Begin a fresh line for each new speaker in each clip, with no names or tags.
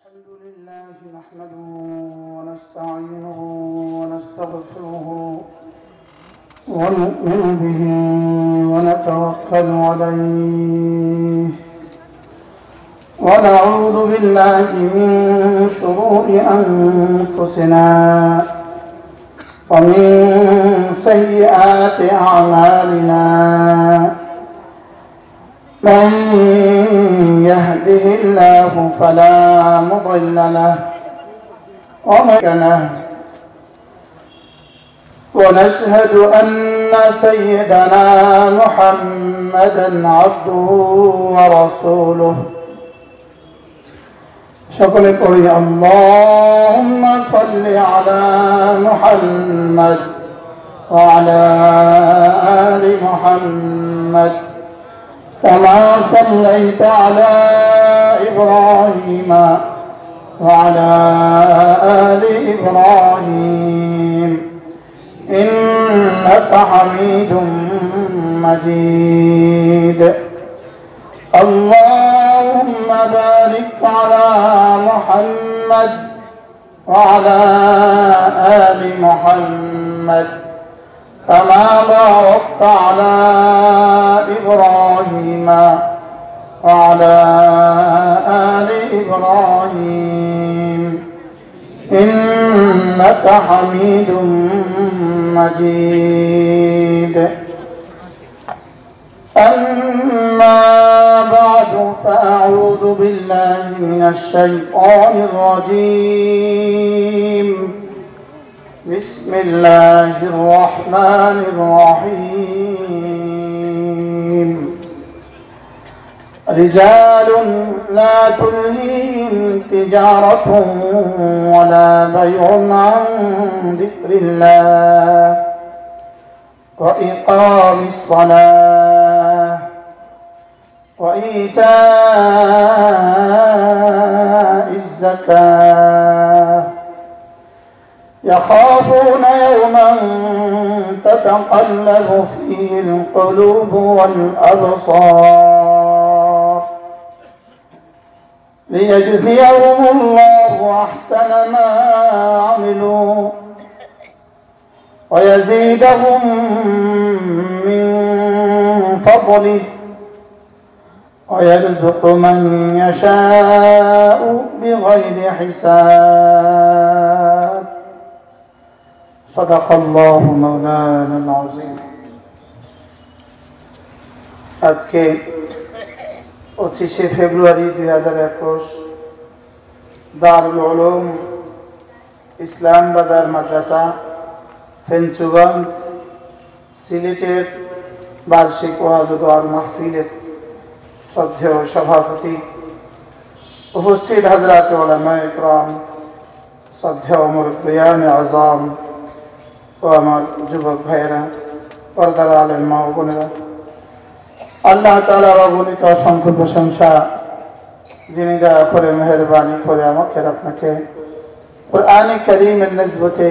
الحمد لله نحمده ونستعينه ونستغفره ونؤمن به ونتوكل عليه ونعوذ بالله من شرور أنفسنا ومن سيئات أعمالنا من يهده الله فلا مضل له ومن له ونشهد أن سيدنا محمدا عبده ورسوله شكرا قولي اللهم صل على محمد وعلى آل محمد كما صليت على إبراهيم وعلى آل إبراهيم إنك حميد مجيد اللهم بارك على محمد وعلى آل محمد كما باركت على إبراهيم وعلى آل إبراهيم إنك حميد مجيد أما بعد فأعوذ بالله من الشيطان الرجيم بسم الله الرحمن الرحيم رجال لا تلهيهم تجارة ولا بيع عن ذكر الله وإقام الصلاة وإيتاء الزكاة يخافون يوما تتقلب فيه القلوب والأبصار ليجزيهم الله أحسن ما عملوا ويزيدهم من فضله ويرزق من يشاء بغير حساب صدق الله مولانا العظيم আজকে 25 ফেব্রুয়ারি 2021 দারুল উলুম ইসলাম বাজার মাদ্রাসা ফেঞ্চুগঞ্জ সিলেটের বার্ষিক ওয়াজ ও দোয়া মাহফিলের শ্রদ্ধেয় সভাপতি উপস্থিত হযরত উলামায়ে ইকরাম শ্রদ্ধেয় মুরব্বিয়ান আযম ও আমার যুবক ভাইয়েরা পর্দার আলেম মা ও বোনেরা আল্লাহ তাআলার অগণিত অসংখ্য প্রশংসা যিনি দয়া করে মেহেরবানি করে আমাকে আপনাকে কুরআনে কারীমের নিসবতে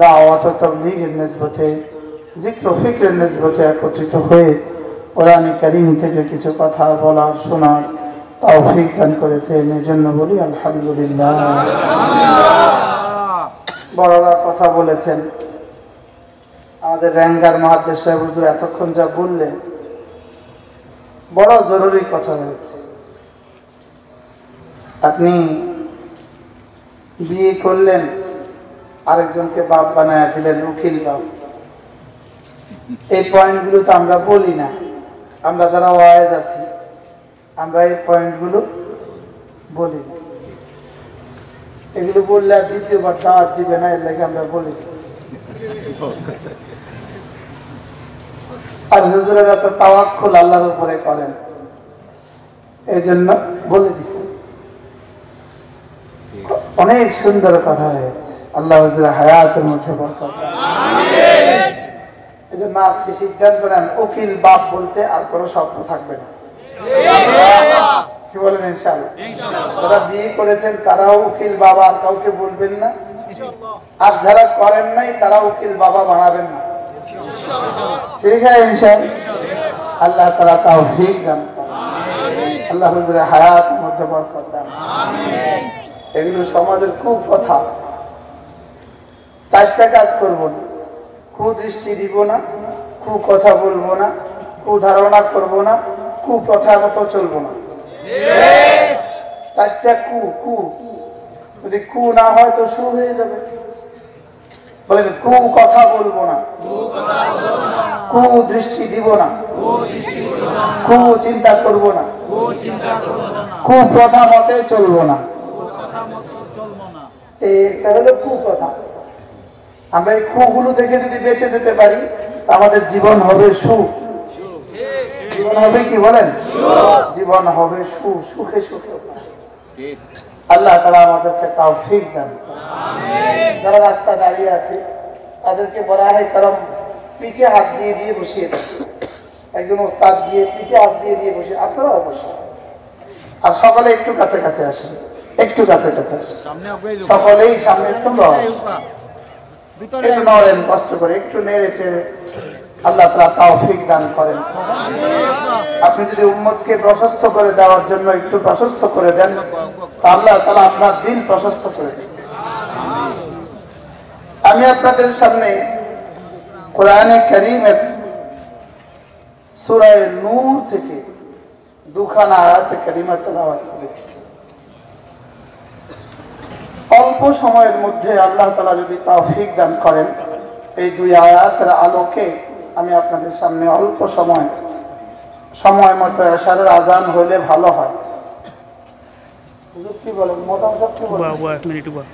দাওয়াত ও তাবলীগের নিসবতে জিক্র ও ফিকরের নিসবতে একত্রিত হয়ে কুরআনে কারীম থেকে কিছু কথা বলার শোনার তৌফিক দান করেছেন এজন্য বলি আলহামদুলিল্লাহ। বড়রা কথা বলেছেন, আমাদের র্যাঙ্গার মুহাদ্দিস সাহেব হুজুর এতক্ষণ যা বললেন বড় জরুরি কথা হয়েছে। আপনি বিয়ে করলেন, আরেকজনকে বাপ বানায় দিলেন, উকিল বাপ। এই পয়েন্টগুলো তো আমরা বলি না, আমরা যারা ওয়াইজ আছি আমরা এই পয়েন্টগুলো বলি না। এগুলো বললে আর দ্বিতীয়বার দাওয়াত দিবে না, এর লাগে আমরা বলি। আর হুজুরেরা তো তাওয়াক্কুল আল্লাহর উপরে করেন, এই জন্য বলে দিচ্ছি। অনেক সুন্দর কথা হয়েছে, আল্লাহ হুজুরের হায়াতের মধ্যে বরকত দান। আমিন। এই জন্য আজকে সিদ্ধান্ত নেন উকিল বাপ বলতে আর কোনো শব্দ থাকবে না। কি বলেন? ইনশাআল্লাহ। যারা বিয়ে করেছেন তারাও উকিল বাবা আর কাউকে বলবেন না, আর যারা করেন নাই তারা উকিল বাবা বানাবেন না। ঠিক আছে ইনশাআল্লাহ। আল্লাহ তাআলা তাওফীক দান করেন। আল্লাহ হুজুরের হায়াতের মধ্যে বরকত দান। আমিন। এগুলো সমাজের কুপ্রথা। চারটা কাজ করব না, কুদৃষ্টি দিব না, কুকথা বলবো না, কুধারণা করব না, কুপ্রথা মতো চলবো না। চারটা কু যদি কু না হয় তো সু হয়ে যাবে। বলেন কু কথা বলবো না, কু দৃষ্টি দিব না, কু চিন্তা করব না, কু প্রথা মতে চলবো না। এটা হলো কুপ্রথা। আমরা এই কুগুলো থেকে যদি বেঁচে যেতে পারি আমাদের জীবন হবে সুখ। জীবন হবে কি বলেন? জীবন হবে সুখে সুখে। আল্লাহ তাআলা আমাদেরকে তৌফিক দান। যারা রাস্তা দাঁড়িয়ে আছে তাদেরকে বলা হয় কারণ পিঠে হাত দিয়ে দিয়ে বসিয়ে দেয়। একজন ওস্তাদ দিয়ে পিঠে হাত দিয়ে দিয়ে বসিয়ে, আপনারা অবশ্যই। আর সকলে একটু কাছে কাছে আসেন, একটু কাছে কাছে আসেন, সকলেই সামনে একটু নড়েন, কষ্ট করে একটু নেড়ে চেড়ে আল্লাহ তাআলা তৌফিক দান করেন। আপনি যদি উম্মতকে প্রশস্ত করে দেওয়ার জন্য একটু প্রশস্ত করে দেন আল্লাহ তাআলা আপনার দিল প্রশস্ত করে দেন। আমি আপনাদের সামনে কোরআনে কারীমের সূরা নূর থেকে দুখানা আয়াত কারীমা তেলাওয়াত করেছি। অল্প সময়ের মধ্যে আল্লাহ তাআলা যদি তৌফিক দান করেন এই দুই আয়াতের আলোকে আমি আপনাদের সামনে অল্প সময় মতো এশারের আজান হলে ভালো হয়। কি বলেন মোটামুটি কি বলেন?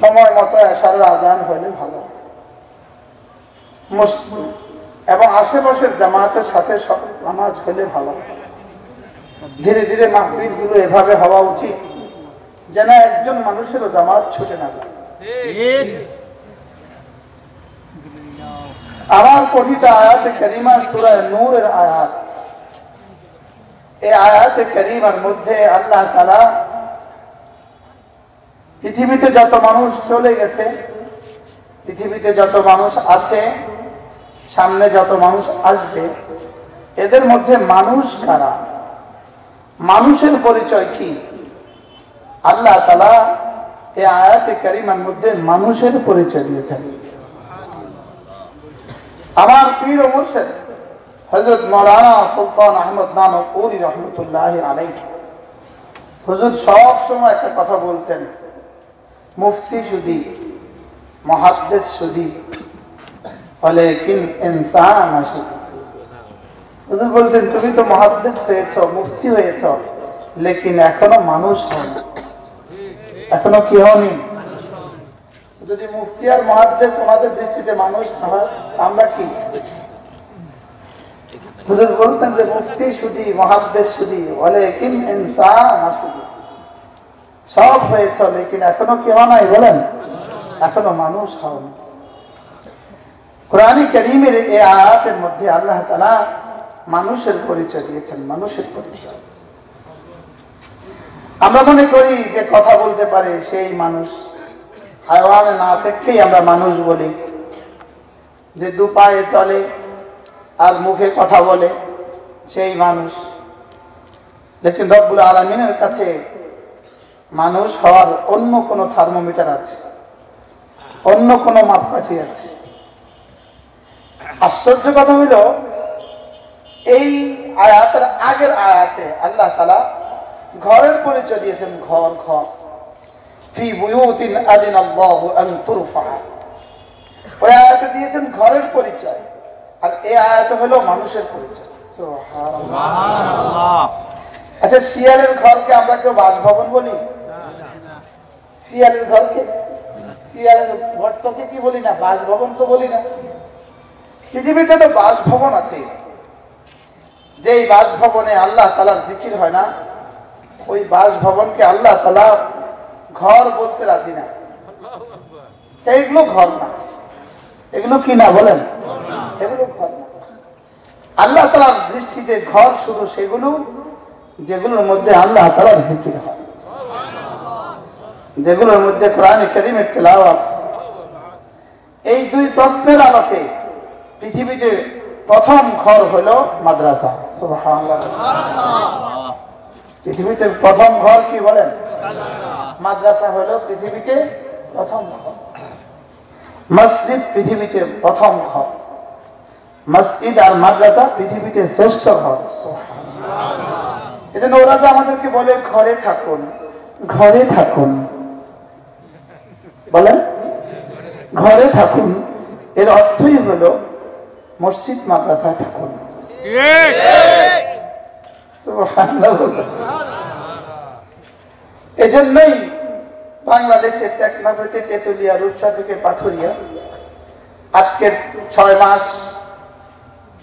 সময় মতো এশারের আজান হলে ভালো হয় এবং আশেপাশের জামাতের সাথে সব নামাজ হলে ভালো হয়। ধীরে ধীরে মাহফিল গুলো এভাবে হওয়া উচিত যেন একজন মানুষেরও জামাত ছুটে না যায়। আমার পঠিত আয়াতে কারিমা সূরা নূরের আয়াত। এই আয়াতে কারিমার মধ্যে আল্লাহ তাআলা পৃথিবীতে যত মানুষ চলে গেছে, পৃথিবীতে যত মানুষ আছে, সামনে যত মানুষ আসবে, এদের মধ্যে মানুষ কারা, মানুষের পরিচয় কি, আল্লাহ তাআলা এই আয়াতে কারিমার মধ্যে মানুষের পরিচয় দিয়েছেন। আমার পীর ও মুর্শিদ হযরত মাওলানা সুলতান আহমদ নানপুরি রহমাতুল্লাহ আলাইহি হুজুর সব সময় একটা কথা বলতেন, মুফতি শুধু, মুহাদ্দিস শুধু, ওয়ালাকিন ইনসান আশুদ। হুজুর বলতেন তুমি তো মুহাদ্দিস হয়েছো, মুফতি হয়েছো, লেকিন এখনো মানুষ হওনি। এখনো কি হওনি? যদি মুফতি আর মুহাদ্দিস ওনাদের দৃষ্টিতে মানুষ না হয় আমরা কি? হুজুর বলতেন যে মুফতি শুধু, মুহাদ্দিস শুধু, ওয়ালাকিন ইনসান আশুদ। সব হয়েছে লেকিন এখনো কি হওয়া নাই বলেন? এখনো মানুষ হওনি। কোরআনে কারীমের এই আয়াতের মধ্যে আল্লাহ তাআলা মানুষের পরিচয় দিয়েছেন, মানুষের পরিচয়। আমরা মনে করি যে কথা বলতে পারে সেই মানুষ, হায়াওয়ানে না থেকেই আমরা মানুষ বলি, যে দু পায়ে চলে আর মুখে কথা বলে সেই মানুষ। লেকিন রব্বুল আলামিনের কাছে মানুষ হওয়ার অন্য কোনো থার্মোমিটার আছে, অন্য কোনো মাপকাঠি আছে। আশ্চর্য কথা হইল এই আয়াতের আগের আয়াতে আল্লাহ তাআলা ঘরের পরিচয় দিয়েছেন, ঘর ঘর ফি বুয়ুতিন আযিনাল্লাহু আন তুরফা। ওই আয়াতে দিয়েছেন ঘরের পরিচয়, আর এই আয়াতে হলো মানুষের পরিচয়। সুবহানাল্লাহ। আচ্ছা, শিয়ালের ঘরকে আমরা কেউ বাসভবন বলি? শিয়ালের ঘরকে, শিয়ালের ঘরটাকে কি বলি না? বাসভবন তো বলি না। পৃথিবীতে তো বাসভবন আছে, যেই বাসভবনে আল্লাহ তাআলার জিকির হয় না, ওই বাসভবনকে আল্লাহ তাআলা ঘর বলতে রাজি না। এইগুলো ঘর না, এগুলো কি না বলেন? এগুলো ঘর না। আল্লাহ তাআলার দৃষ্টিতে ঘর শুধু সেগুলো যেগুলোর মধ্যে আল্লাহ তাআলার জিকির হয়, যেগুলোর মধ্যে কোরআনে কারীমের তেলাওয়াত। এই দুই প্রশ্নের আলোকে পৃথিবীতে প্রথম ঘর হলো মাদ্রাসা। সুবহানাল্লাহ। পৃথিবীতে প্রথম ঘর কি বলেন? মাদ্রাসা হলো পৃথিবীতে প্রথম ঘর, মসজিদ পৃথিবীতে প্রথম ঘর, মসজিদ আর মাদ্রাসা পৃথিবীতে শ্রেষ্ঠ ঘর। এজন্য ওরা যে আমাদেরকে বলে ঘরে থাকুন, ঘরে থাকুন, বলেন ঘরে থাকুন, এর অর্থই হলো মসজিদ মাদ্রাসায় থাকুন। এজন্যই বাংলাদেশের টেকনাফেতে, তেতুলিয়া, রূপসা থেকে পাথুরিয়া আজকের 6 মাস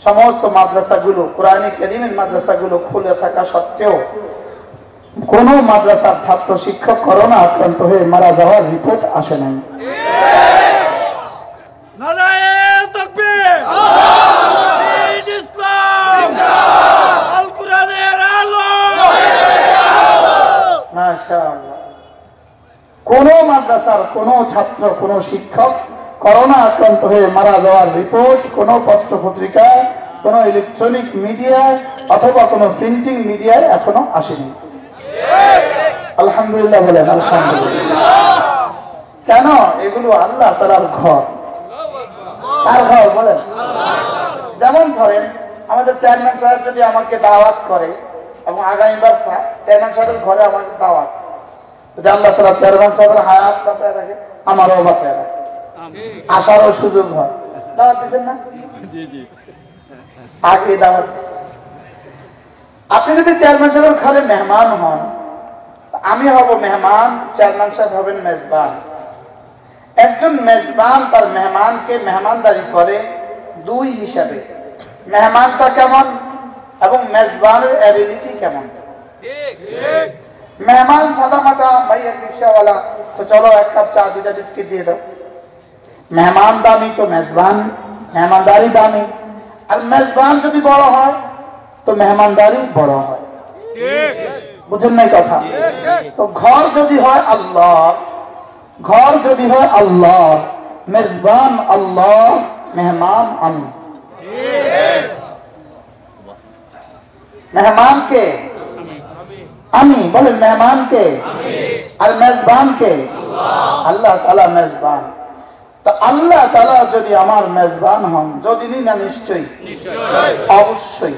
সমস্ত মাদ্রাসাগুলো, কোরআনে কারীমের মাদ্রাসাগুলো খুলে থাকা সত্ত্বেও কোন মাদ্রাসার ছাত্র শিক্ষক করোনা আক্রান্ত হয়ে মারা যাওয়ার রিপোর্ট আসে নাই। মাশাআল্লাহ, কোন মাদ্রাসার কোন ছাত্র কোন শিক্ষক করোনা আক্রান্ত হয়ে মারা যাওয়ার রিপোর্ট কোন পত্র পত্রিকায়, কোন ইলেকট্রনিক মিডিয়ায় অথবা কোন প্রিন্টিং মিডিয়ায় এখনো আসেনি। আলহামদুলিল্লাহ বলেন আলহামদুলিল্লাহ। কেন? এগুলো আল্লাহ তাআলার ঘর। কার ঘর বলেন? যেমন ধরেন আমাদের চেয়ারম্যান সাহেব যদি আমাকে দাওয়াত করে এবং আগামীবার চেয়ারম্যান সাহেবের ঘরে আমাকে দাওয়াত, যদি আল্লাহ তাআলা চেয়ারম্যান সাহেবের হায়াত বাঁচায় রাখে, আমারও বাঁচায় রাখে, আসারও সুযোগ হয়। দাওয়াত দিচ্ছেন না? আগে দাওয়াত দিচ্ছেন। আপনি যদি চেয়ারম্যান সাহেবের ঘরে মেহমান হন, আমি হব মেহমান, চেয়ারম্যান সাহেব হবেন মেজবান। একজন মেজবান তার মেহমানকে মেহমানদারি করে 2 হিসাবে, মেহমানটা কেমন এবং মেজবানের অ্যাবিলিটি কেমন। মেহমান সাদা মাটা ভাইয়া রিক্সাওয়ালা, তো চলো 1 কাপ চা 2টা বিস্কিট দিয়ে দাও। মেহমান দামি তো মেজবান মেহমানদারি দামি। আর মেজবান যদি বড় হয় তো মেহমানদারি বড় হয়। বুঝেন নাই কথা? তো ঘর যদি হয় আল্লাহ, ঘর যদি হয় আল্লাহ, মেজবান আল্লাহ, মেহমান আমি। মেহমানকে আমি বলেন, মেহমানকে আর মেজবানকে আল্লাহ তাআলা মেজবান। তো আল্লাহ তাআলা যদি আমার মেজবান হন, যদি না নিশ্চয়ই অবশ্যই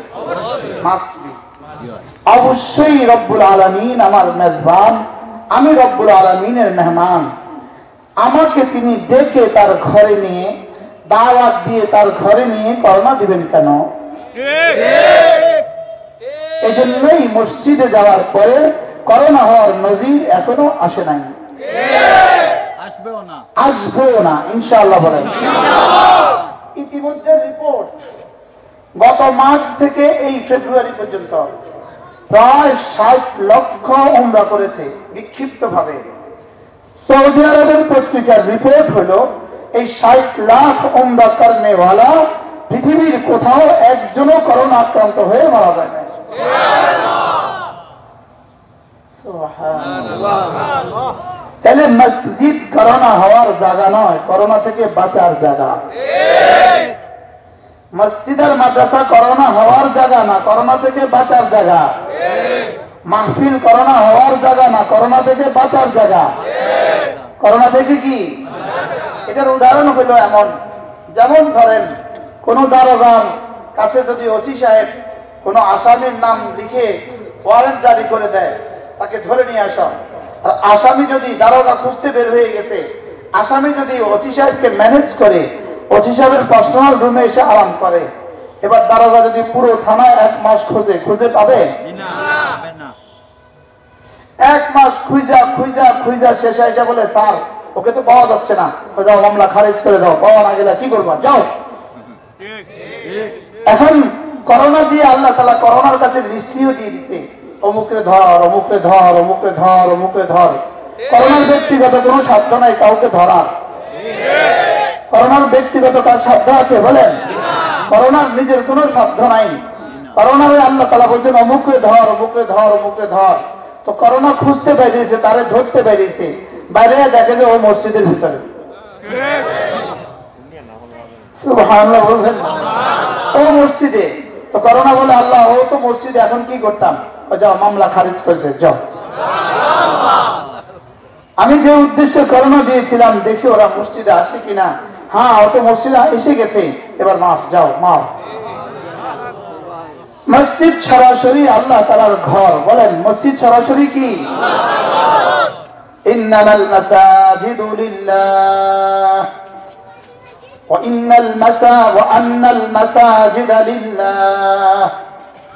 মাস্ট বি, অবশ্যই রব্বুল আলামিন আমার মেজবান, আমি রব্বুল আলামিনের মেহমান। আমাকে তিনি ডেকে তার ঘরে নিয়ে, দাওয়াত দিয়ে তার ঘরে নিয়ে করোনা দিবেন কেন? এজন্যই মসজিদে যাওয়ার পরে করোনা হওয়ার নজির এখনো আসে নাই, আসবেও না ইনশাআল্লাহ বলেন। ইতিমধ্যে রিপোর্ট গত মার্চ থেকে এই ফেব্রুয়ারি পর্যন্ত প্রায় 60 লক্ষ উমরা করেছে বিক্ষিপ্ত ভাবে। সৌদি আরবের পত্রিকার রিপোর্ট হলো এই 60 লাখ উমরা করনেওয়ালা পৃথিবীর কোথাও একজনও করোনা আক্রান্ত হয়ে মারা যায় না। তাহলে মসজিদ করোনা হওয়ার জায়গা নয়, করোনা থেকে বাঁচার জায়গা। মসজিদ আর মাদ্রাসা করোনা হওয়ার জায়গা না, করোনা থেকে বাঁচার জায়গা। মাহফিল করোনা হওয়ার জায়গা না, করোনা থেকে বাঁচার জায়গা। করোনা থেকে কি? এটার উদাহরণ হলো এমন, যেমন ধরেন কোন দারোগার কাছে যদি ওসি সাহেব কোন আসামির নাম লিখে ওয়ারেন্ট জারি করে দেয়, তাকে ধরে নিয়ে আসা, আর আসামি যদি দারোগা খুঁজতে বের হয়ে গেছে, আসামি যদি ওসি সাহেবকে ম্যানেজ করে ওসি সাহেবের পার্সোনাল রুমে এসে আরাম করে, এবার দারোগা যদি পুরো থানায় 1 মাস খুঁজে, খুঁজে পাবে না। 1 মাস খুঁজা খুঁজা খুঁজা শেষে এসে বলে, স্যার ওকে তো পাওয়া যাচ্ছে না, যাও মামলা খারিজ করে দাও, পাওয়া না গেলে কি করবা, যাও। এখন করোনা দিয়ে আল্লাহ তাআলা করোনার কাছে লিস্টিও দিয়ে দিচ্ছে, অমুকরে ধর, অমুকরে ধর, অমুকরে ধর, অমুকরে ধর। করোনার ব্যক্তিগত কোনো সাধ্য নাই কাউকে ধরার। করোনার ব্যক্তিগত কার সাধ্য আছে বলেন? করোনার নিজের কোনো সাধ্য নাই। করোনার আল্লাহ তাআলা বলছেন অমুকরে ধর, অমুকরে ধর, অমুকরে ধর। তো করোনা খুঁজতে বেরিয়েছে, তারে ধরতে বেরিয়েছে, বাইরে দেখে যে ও মসজিদের ভিতরে। সুবহানাল্লাহ বলবেন, ও মসজিদে। তো করোনা বলে, আল্লাহ ও তো মসজিদে, এখন কি করতাম? যাও মামলা খারিজ করে দে, যাও। আমি যে উদ্দেশ্যে করোনা দিয়েছিলাম দেখি ওরা মসজিদে আসে কিনা। হ্যাঁ, ও তো মসজিদে এসে গেছে, এবার মাফ, যাও মাফ। মসজিদ সরাসরি আল্লাহ তাআলার ঘর। বলেন মসজিদ সরাসরি কি? ইন্নামাল মাসাজিদু লিল্লাহ ওয়া আন্নাল মাসাজিদা লিল্লাহ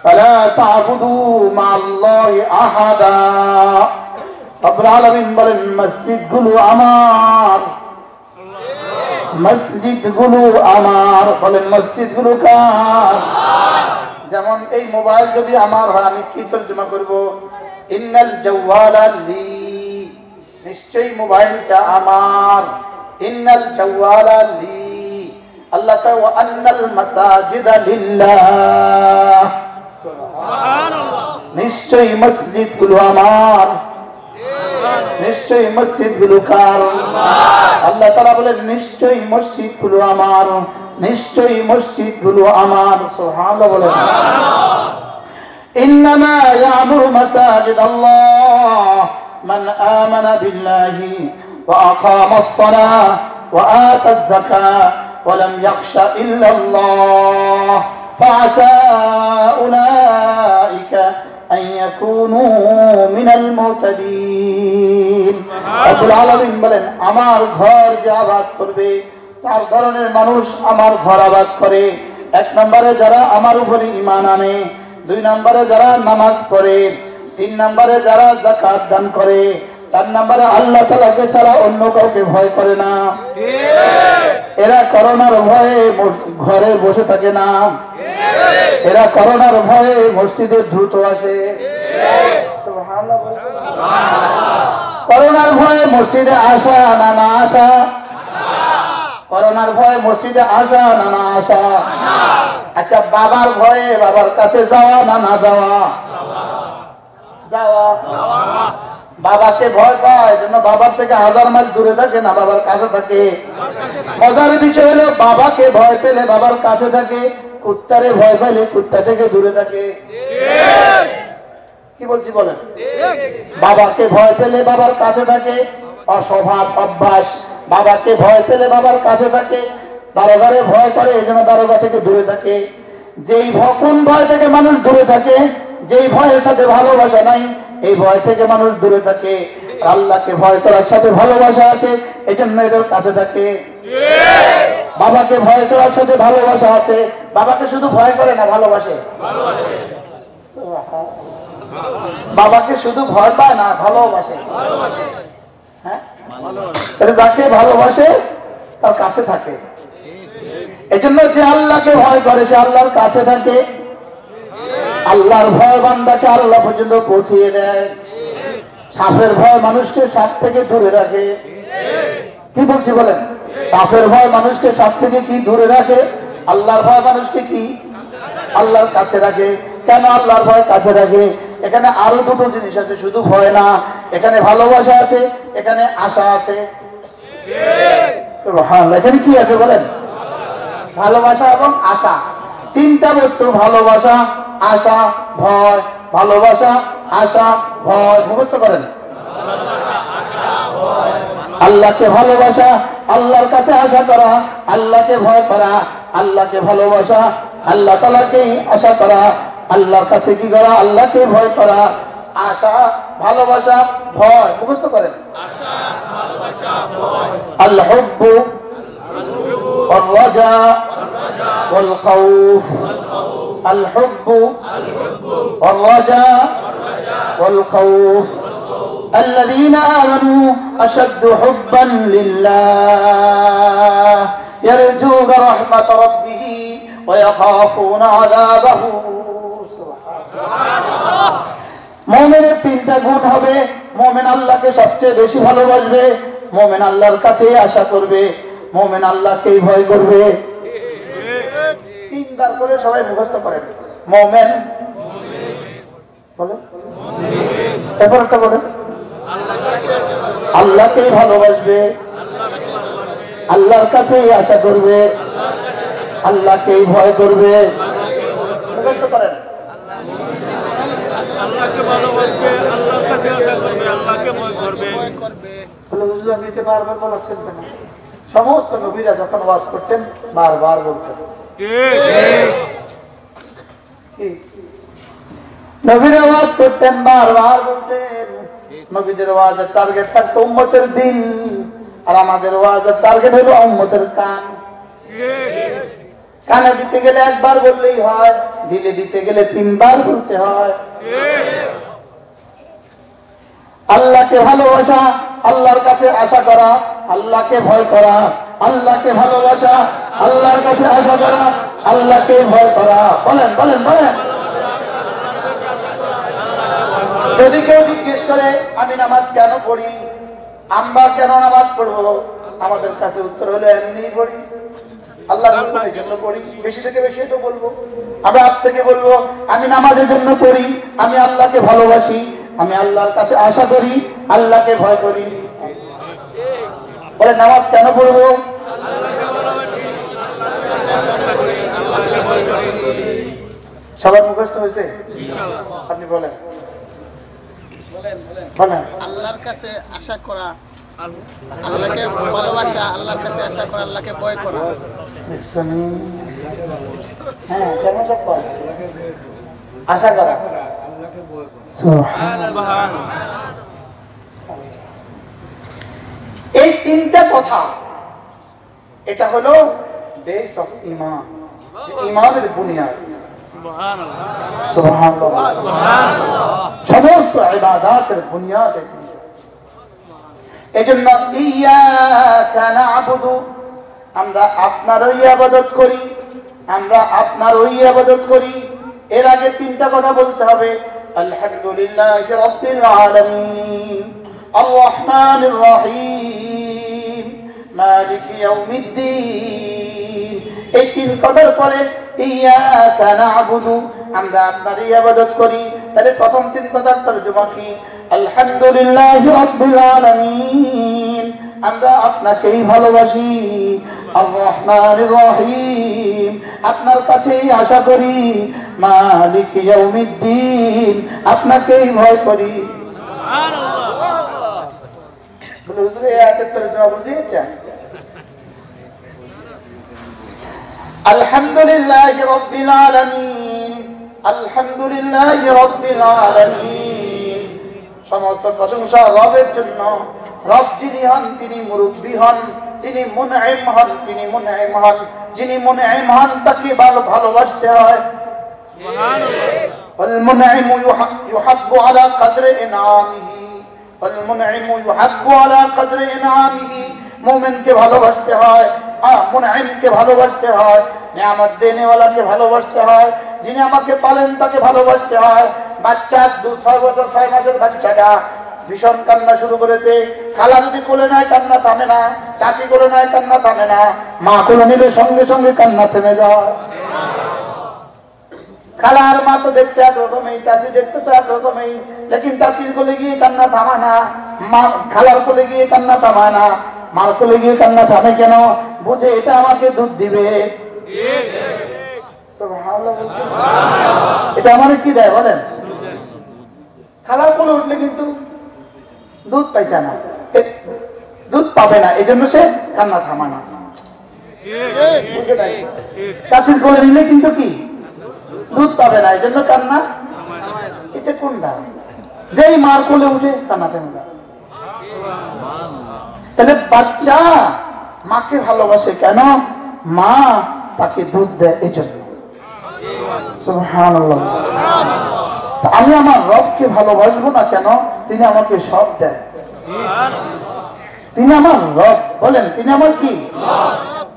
ফালা তা'বুদু মা'আল্লাহি আহাদা। রব্বুল আলামিন বলেন মসজিদগুলো আমার, মসজিদগুলো আমার। বলেন মসজিদগুলো কার? যেমন এই মোবাইল যদি আমার হয়, আমি কি তর্জমা করব? ইন্নাল জাওয়ালা লি, নিশ্চয়ই মোবাইলটা আমার। ইন্নাল জাওয়ালা লি, আল্লাহ কয় ওয়া আন্নাল মাসাজিদা লিল্লাহ, সুবহানাল্লাহ, নিশ্চয়ই মসজিদগুলো আমার। নিশ্চয়ই মসজিদগুলো কার? আল্লাহ তাআলা বলেন নিশ্চয়ই মসজিদগুলো আমার, নিশ্চয়ই মসজিদগুলো আমার। সুবহানাল্লাহ বলেন। ইন্নামা ইয়া'মুরু মাসাজিদাল্লাহ মান আমানা বিল্লাহি ওয়া আকামাস সালাহ ওয়া আতাজ যাকাহ ওয়া লাম ইয়াখশা ইল্লাল্লাহ ফাআসা উলাইকা আন ইয়াকুনু মিনাল মুহতাদিন। রব্বুল আলামিন বলেন আমার ঘর যে আবাদ করবে, চার ধরনের মানুষ আমার ঘর আবাদ করে। এক নম্বরে যারা আমার উপরে ঈমান আনে, দুই নম্বরে যারা নামাজ পড়ে, তিন নম্বরে যারা যাকাত দান করে, চার নম্বরে আল্লাহ তাআলাকে ছাড়া অন্য কাউকে ভয় করে না। এরা করোনার ভয়ে ঘরে বসে থাকে না, এরা করোনার ভয়ে মসজিদে দ্রুত আসে। করোনার ভয়ে মসজিদে আসা না না আসা? করোনার ভয়ে মসজিদে আসা না না আসা? আচ্ছা, বাবার ভয়ে বাবার কাছে যাওয়া না না যাওয়া? যাওয়া। বাবাকে ভয় পায় জন্য বাবার থেকে 1000 মাইল দূরে থাকে না বাবার কাছে থাকে। মজার বিষয় হলো বাবাকে ভয় পেলে বাবার কাছে থাকে, কুত্তারে ভয় পেলে কুত্তা থেকে দূরে থাকে। কি বলছি বলেন? বাবাকে ভয় পেলে বাবার কাছে থাকে, অস্বভাব অভ্যাস। বাবাকে ভয় পেলে বাবার কাছে থাকে, দারোগারে ভয় করে এই জন্য দারোগা থেকে দূরে থাকে। যেই কোন ভয় থেকে মানুষ দূরে থাকে? যেই ভয়ের সাথে ভালোবাসা নাই, এই ভয় থেকে মানুষ দূরে থাকে। আল্লাহকে ভয় করার সাথে ভালোবাসা আছে, এই জন্য এদের কাছে থাকে। বাবাকে ভয় করার সাথে ভালোবাসা আছে, বাবাকে শুধু ভয় করে না, ভালোবাসে। বাবাকে শুধু ভয় পায় না, ভালোবাসে। হ্যাঁ, যাকে ভালোবাসে তার কাছে থাকে। এজন্য যে আল্লাহকে ভয় করে সে আল্লাহর কাছে থাকে। আল্লাহর ভয় বান্দাকে আল্লাহ পর্যন্ত পৌঁছিয়ে দেয়। সাপের ভয় মানুষকে সাপ থেকে দূরে রাখে। কি বলছি বলেন? সাপের ভয় মানুষকে সাপ থেকে কি দূরে রাখে? আল্লাহর ভয় মানুষকে কি আল্লাহর কাছে রাখে। কেন আল্লাহর ভয় কাছে রাখে? এখানে আরো দুটো জিনিস আছে, শুধু ভয় না। এখানে ভালোবাসা আছে, এখানে আশা আছে। এখানে কি আছে বলেন? ভালোবাসা এবং আশা, তিনটা বস্তু। ভালোবাসা, আশা, ভয়। ভালোবাসা, আশা, ভয়। মুখস্থ করেন। আল্লাহকে ভালোবাসা, আল্লাহর কাছে আশা করা, আল্লাহকে ভয় করা, আল্লাহকে ভালোবাসা, আল্লাহ তাআলাকে আশা করা, আল্লাহর কাছে কি করা? আল্লাহকে ভয় করা। আশা, ভালোবাসা, ভয়। মুখস্থ করেন। আল হুব্বু ওয়ার রাজা ওয়াল খাউফ। আল হুব্বু ওয়ার রাজা ওয়াল খাউফ। الذين آمنوا أشد حبا لله يرجون رحمة ربه ويخافون عذابه। মুমিনের তিনটা গুণ হবে। মুমিন আল্লাহকে সবচেয়ে বেশি ভালোবাসবে, মুমিন আল্লাহর কাছে আশা করবে, মুমিন আল্লাহকেই ভয় করবে। তিনবার করে সবাই মুখস্থ করেন। মুমিন বলেন, এরপরটা বলেন। আল্লাহকেই ভালোবাসবে, আল্লাহর কাছেই আশা করবে, আল্লাহকেই ভয় করবে। মুখস্থ করেন। আল্লাহকে ভালোবাসবে, আল্লাহর কাছে আশা করবে, আল্লাহকে ভয় করবে, বলে হুজুর আপনি এটা বারবার বলাচ্ছেন কেন? সমস্ত নবীরা যখন ওয়াজ করতেন বারবার বলতেন। নবীরা ওয়াজ করতেন বারবার বলতেন। নবীদের ওয়াজের টার্গেট থাকতো উম্মতের দিল, আর আমাদের ওয়াজের টার্গেট হলো উম্মতের কান। কানে দিতে গেলে একবার বললেই হয়, দিলে দিতে গেলে 3 বার বলতে হয়। আল্লাহকে ভালোবাসা, আল্লাহর কাছে আশা করা, আল্লাহকে ভয় করা, আল্লাহকে ভালোবাসা, আল্লাহর কাছে আশা করা, আল্লাহকে ভয় করা। বলেন বলেন বলেন। যদি কেউ জিজ্ঞেস করে আমি নামাজ কেন পড়ি, আমরা কেন নামাজ পড়বো, আমাদের কাছে উত্তর হলো এমনি পড়ি, আল্লাহর হুকুমের জন্য পড়ি। বেশি থেকে বেশি তো বলবো, আমরা আজ থেকে বলবো আমি নামাজের জন্য পড়ি, আমি আল্লাহকে ভালোবাসি, আমি আল্লাহর কাছে আশা করি, আল্লাহকে ভয় করি। বলে নামাজ কেন পড়বো? সবার মুখস্থ হয়েছে? আপনি বলেন বলেন।
আল্লাহর কাছে আশা করা, আল্লাহকে ভালোবাসা, আল্লাহর কাছে আশা করা, আল্লাহকে ভয় করা।
হ্যাঁ, আশা করা, এই 3টা কথা, এটা হলো বেস অফ ঈমান, ঈমানের বুনিয়াদ। সুবহানাল্লাহ। সমস্ত ইবাদতের বুনিয়াদ এটি। এজন্য ইয়াকা না'বুদু, আমরা আপনারই ইবাদত করি, আমরা আপনারই ইবাদত করি। এর আগে 3টা কথা বলতে হবে। আলহামদুলিল্লাহি রাব্বিল আলামিন, আর রহমানির রহিম, মালিকি ইয়াউমিদ্দিন। এই 3 কথার পরে ইয়াকা না'বুদু, আমরা আপনারই ইবাদত করি। তাহলে প্রথম 3 কথার তরজমা কি? আলহামদুলিল্লাহি রাব্বিল আলামিন, আমরা আপনাকেই ভালোবাসি। আর রহমানির রহিম, আপনার কাছেই আশা করি। মালিক ইয়াউমিদ্দিন, আপনাকেই ভয় করি। সুবহানাল্লাহ। বলে হুজুর এই আয়াতের তরজমা বুঝিয়েছেন? আলহামদুলিল্লাহি রাব্বিল আলামিন, আলহামদুলিল্লাহি রাব্বিল আলামিন। সমস্ত প্রশংসা রবের জন্য। রব যিনি হন তিনি মুরব্বি হন, তিনি মুনঈম হন, তিনি মুনঈম হন। যিনি মুনঈম হন তাকে ভালোবাসতে হয়। সুবহানাল্লাহ। ওয়াল মুনঈমু ইউহাব্বু আলা কদরি ইনআমিহি, ওয়াল মুনঈমু ইউহাব্বু আলা কদরি ইনআমিহি। মুমিনকে ভালোবাসতে হয়, মুনঈমকে ভালোবাসতে হয়, নিয়ামত দেনেওয়ালাকে ভালোবাসতে হয়, যিনি আমাকে পালেন তাকে ভালোবাসতে হয়। বাচ্চা 6 বছর 6 মাসের বাচ্চাটা ভীষণ কান্না শুরু করেছে, খালা যদি কোলে নেয় কান্না থামে না, চাচি কোলে নেয় কান্না থামে না, মা কোলে নিলে সঙ্গে সঙ্গে কান্না থেমে যায়। খালা আর মা তো দেখতে একরকমই, চাচি দেখতে তো একরকমই, লেকিন চাচির কোলে গিয়ে কান্না থামা না, মা খালার কোলে গিয়ে কান্না থামায় না। মার কোলে গিয়ে কান্না থামে কেন? বুঝে এটা আমাকে দুধ দিবে। এটা আমার কি দেয় বলেন? খালার কোলে উঠলে কিন্তু দুধ পাইতে না, দুধ পাবে না, এই জন্য সে কান্না থামা না। চাচির কোলে নিলে কিন্তু কি দুধ পাবে না, এই জন্য কান্না। এটা কোনটা? যেই মার কোলে উঠে কান্না থেমে যায়। তাহলে বাচ্চা মাকে ভালোবাসে কেন? মা তাকে দুধ দেয় এই জন্য। সুবহানাল্লাহ। আমি আমার রবকে ভালোবাসবো না কেন? তিনি আমাকে সব দেন, তিনি আমার রব। বলেন তিনি আমার কি?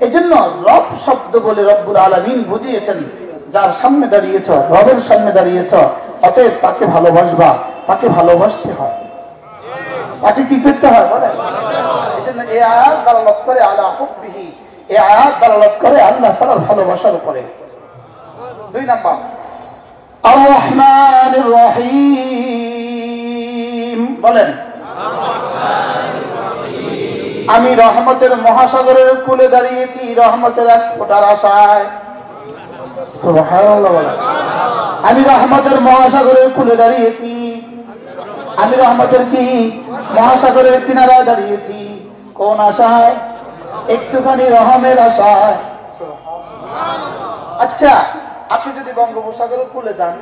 এই জন্য রব শব্দ বলে রব্বুল আলামিন বুঝিয়েছেন, যার সামনে দাঁড়িয়েছ, রবের সামনে দাঁড়িয়েছ, অতএব তাকে ভালোবাসবা, তাকে ভালোবাসতে হয়। তাকে কি করতে হয় বলেন? এই জন্য এই আয়াত দালালত করে আলা হুব্বিহি, এই আয়াত দালালত করে আল্লাহ তাআলার ভালোবাসার উপরে। 2 নাম্বার আর রহমানির রহিম। বলেন আমি রহমতের মহাসাগরের কূলে দাঁড়িয়েছি রহমতের এক ফোঁটার আশায়। সুবহানাল্লাহ। আমি রহমতের মহাসাগরের কূলে দাঁড়িয়েছি আমি রহমতের কি মহাসাগরের কিনারায় দাঁড়িয়েছি কোন আশায়? একটুখানি রহমের আশায়। আচ্ছা, আপনি যদি বঙ্গোপসাগরের কূলে যান,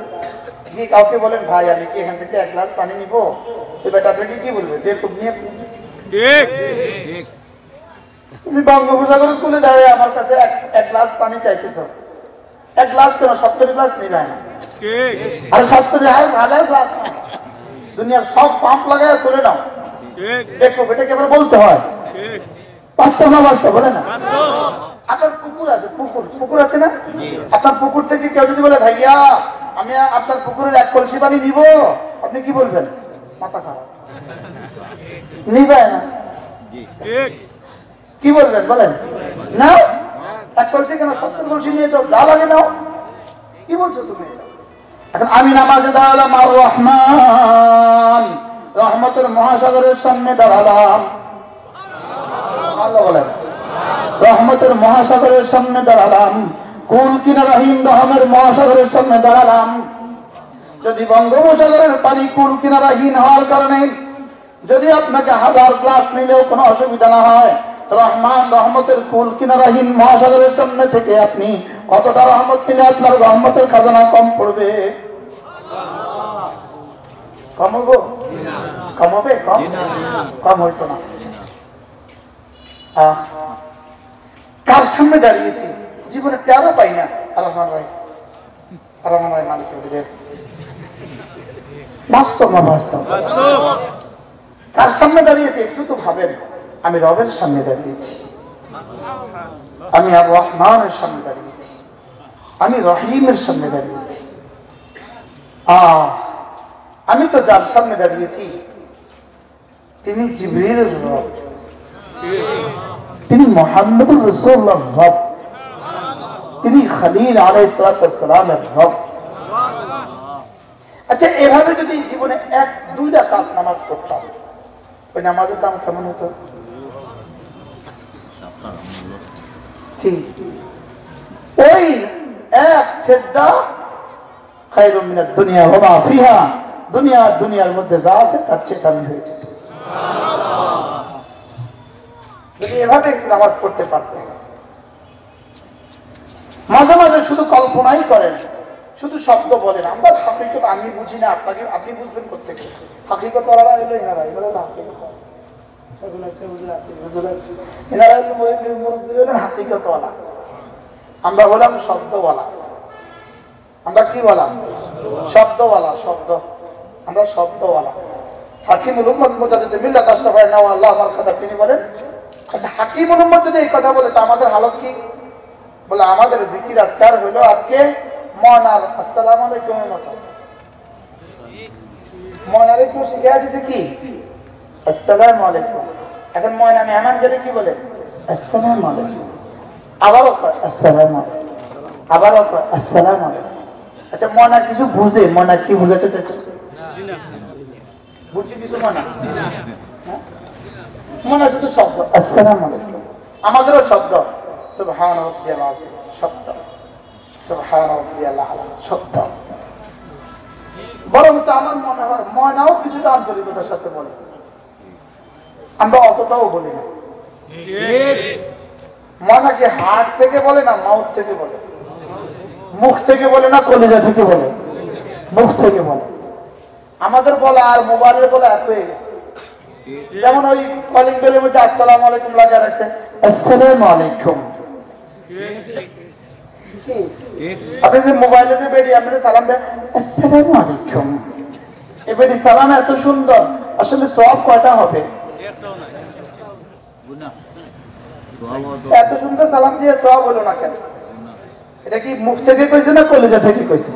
গিয়ে কাউকে বলেন ভাই আমি কি এখান থেকে 1 গ্লাস পানি নিবো, তো বেটাটাকে কি বলবে? বেকুব নিয়ে তুমি বঙ্গোপসাগরের কূলে দাঁড়িয়ে আমার কাছে এক গ্লাস পানি চাইতেছ। 1 গ্লাস কেন, 70 গ্লাস নিবে না। আরে 70,000 গ্লাস না, দুনিয়ার সব পাম্প লাগায় করে নাও। দেখো এটা কেবল বলতে হয়, বাস্তব না বাস্তব বলে না। আপনার পুকুর আছে, পুকুর আছে না? আপনার পুকুর থেকে কেউ যদি বলে ভাইয়া আমি আপনার পুকুরের 1 কলসি পানি নিব, আপনি কি বলবেন? মাথা খারাপ, নিবে না। কি বলবেন বলেন? না 1 কলসি কেন, 70 কলসি নিয়ে যাও, যা লাগে নাও। কি বলছো তুমি? এখন আমি নামাজে দাঁড়ালাম, আর রহমান রহমতের মহাসাগরের সামনে দাঁড়ালাম। আল্লাহ বলেন রহমতের মহাসাগরের সামনে দাঁড়ালাম, কুল কিনারাহীন রহমের মহাসাগরের সামনে দাঁড়ালাম। যদি বঙ্গোপসাগরের পানি কুল কিনারাহীন হওয়ার কারণে যদি আপনাকে 1000 গ্লাস নিলেও কোনো অসুবিধা না হয়, রহমান রহমতের কুল কিনারাহীন মহাসাগরের সামনে থেকে আপনি কতটা রহমত নিলে আপনার রহমতের খাজানা কম পড়বে? কম হবো? কম হবে? কম হইতো না। কার সামনে দাঁড়িয়েছি জীবনে তেরো পাই না। রহমান রায় মালিক বাস্তব না বাস্তব? কার সামনে দাঁড়িয়েছি একটু তো ভাবেন। আমি রবের সামনে দাঁড়িয়েছি, আমি আর রহমানের সামনে দাঁড়িয়েছি, আমি রহিমের সামনে দাঁড়িয়েছি। আমি তো যার সামনে দাঁড়িয়েছি তিনি জিবরিলের রব, তিনি মুহাম্মদুর রাসূলুল্লাহর রব, তিনি খলিল আলাইহিস সালামের রব। আচ্ছা, এভাবে যদি জীবনে 1-2 রাকাত নামাজ পড়তাম, ওই নামাজের দাম কেমন হতো? কি ওই 1 সিজদা খায়রুম মিনাদ দুনিয়া ওয়া মা ফিহা, দুনিয়ার মধ্যে যা আছে তার চেয়ে দামি হয়ে যেত যদি এভাবে নামাজ পড়তে পারতেন। মাঝে মাঝে শুধু কল্পনাই করেন, শুধু শব্দ বলেন। আমরা হাকিকত আমি বুঝি না, আপনি বুঝবেন প্রত্যেকে। হাকিকত ওরা এলো এনারা হাকিকত, এনারা হাকিকতওয়ালা, আমরা হলাম শব্দওয়ালা। আমরা কি বলা? শব্দওয়ালা, শব্দ। আমরা শব্দওয়ালা। হাকিমুল উম্মত মুজাদ্দিদ মিল্লাত আশরাফায় নাওয়া আল্লাহ আমার কথা তিনি বলেন, আচ্ছা হাকিমুল উম্মত যদি এই কথা বলে তো আমাদের হালত কি? বলে আমাদের জিকির আজকার হইলো আজকে মনার আসসালামু আলাইকুমের মতো। মনারে কেউ শিখিয়ে দিতে কি আসসালামু আলাইকুম। এখন ময়না মেহমান গেলে কি বলে? আসসালামু আলাইকুম। আবারও কয় আসসালামু আলাইকুম, আবারও কয় আসসালামু আলাইকুম। আচ্ছা, ময়না কিছু বুঝে? ময়না কি বুঝাতে চাইছে? বুঝছি কিছু ময়না? ময়না শুধু শব্দ আসসালামু আলাইকুম। আমাদেরও শব্দ সুবহান রাব্বিয়াল আযীম, শব্দ সুবহান রাব্বিয়াল আলা, শব্দ। বরং আমার মনে হয় ময়নাও কিছুটা আন্তরিকতার সাথে বলে, আমরা অতটাও বলি না। ময়নাকে হাত থেকে বলে না মাউথ থেকে বলে, মুখ থেকে বলে না কলিজা থেকে বলে, মুখ থেকে বলে। আমাদের বলা আর মোবাইলের বলা এক হয়ে গেছে। যেমন ওই কলিং বেলের মধ্যে আসসালামু আলাইকুম লাগা রাখছে, আসসালামু আলাইকুম। আপনি যে মোবাইলে যে বেরিয়ে আপনি সালাম দেন আসসালামু আলাইকুম, এই বেরি সালাম এত সুন্দর, আসলে সওয়াব কয়টা হবে? এত সুন্দর সালাম দিয়ে সওয়াব হলো না কেন? এটা কি মুখ থেকে কইছে না কলিজা থেকে কইছে?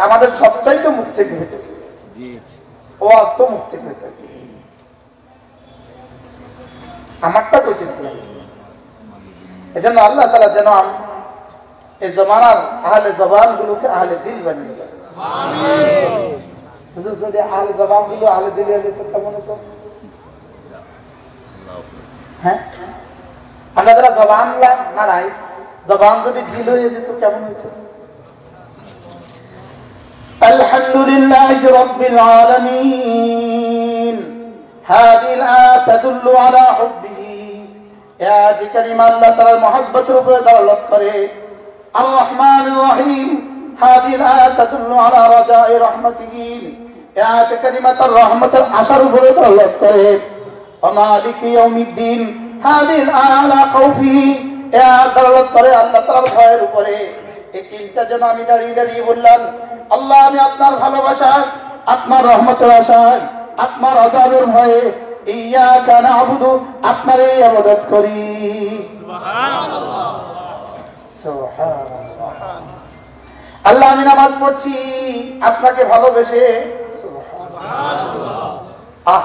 আমাদের সবটাই তো মুখ থেকে হইতেছে, ওয়াজ তো মুখ থেকে হইতেছে। আমারটা কইতেছিলাম এজন্য আল্লাহ তাআলা যেন এই জমানার আহলে জবান গুলোকে আহলে দিল বানিয়ে দেয়। আমিন। যদি আহলে জবান গুলো আহলে দিল হলে তো কেমন হতো? হ্যাঁ, আমরা যারা জবান না নাই, জবান যদি ঢিল হয়ে যেত কেমন হইতো? الحمد لله رب العالمين هذه الآية تدل على حبه آيات كلمة الله تعالى المحبة ربنا دلالت করে الرحمن الرحيم هذه الآية تدل على رجاء رحمته آيات كلمة الرحمة العشر ربنا دلالت করে ومالك يوم الدين هذه الآية على خوفه آيات دلالت করে আল্লাহ তাআলার ভয়ের উপরে। এই তিনটা যেন আমি দাঁড়িয়ে দাঁড়িয়ে বললাম আল্লাহ আমি আপনার ভালোবাসায় আপনার রহমতের আশায় আপনার আযাবের ভয়ে ইয়াকা না'বুদু আপনারই ইবাদত করি। সুবহানাল্লাহ সুবহানাল্লাহ। আল্লাহ আমি নামাজ পড়ছি আপনাকে ভালোবেসে। সুবহানাল্লাহ।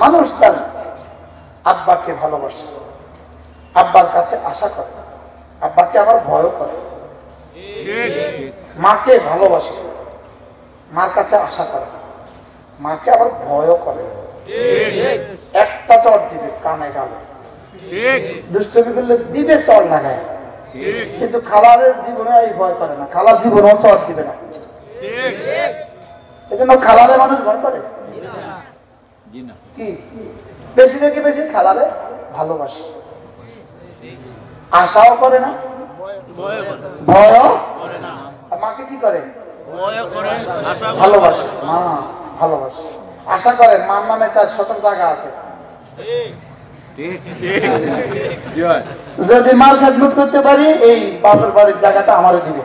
মানুষ তার আব্বাকে ভালোবাসে, আব্বার কাছে আশা করে, আব্বাকে আবার ভয় করে, মাকে ভালোবাসে, মার কাছে আশা করে, মাকে আবার ভয়ও করে। একটা চড় দিবে কানে গালে, দুষ্টমি করলে দিবে চড় লাগায়, কিন্তু খালাদের জীবনে এই ভয় করে না, খালা জীবনেও চড় দিবে না। এই জন্য খালারে মানুষ ভয় করে কি বেশি থেকে বেশি খালারে ভালোবাসে, আশাও করে না, ভয়ও করে না। আর মাকে কি করে? ভালোবাসে, মা ভালোবাসে, আশা করে। মার নামে তার ছোট জায়গা আছে, যদি মার খেদমত করতে পারি এই বাপের বাড়ির জায়গাটা আমারও দিবে।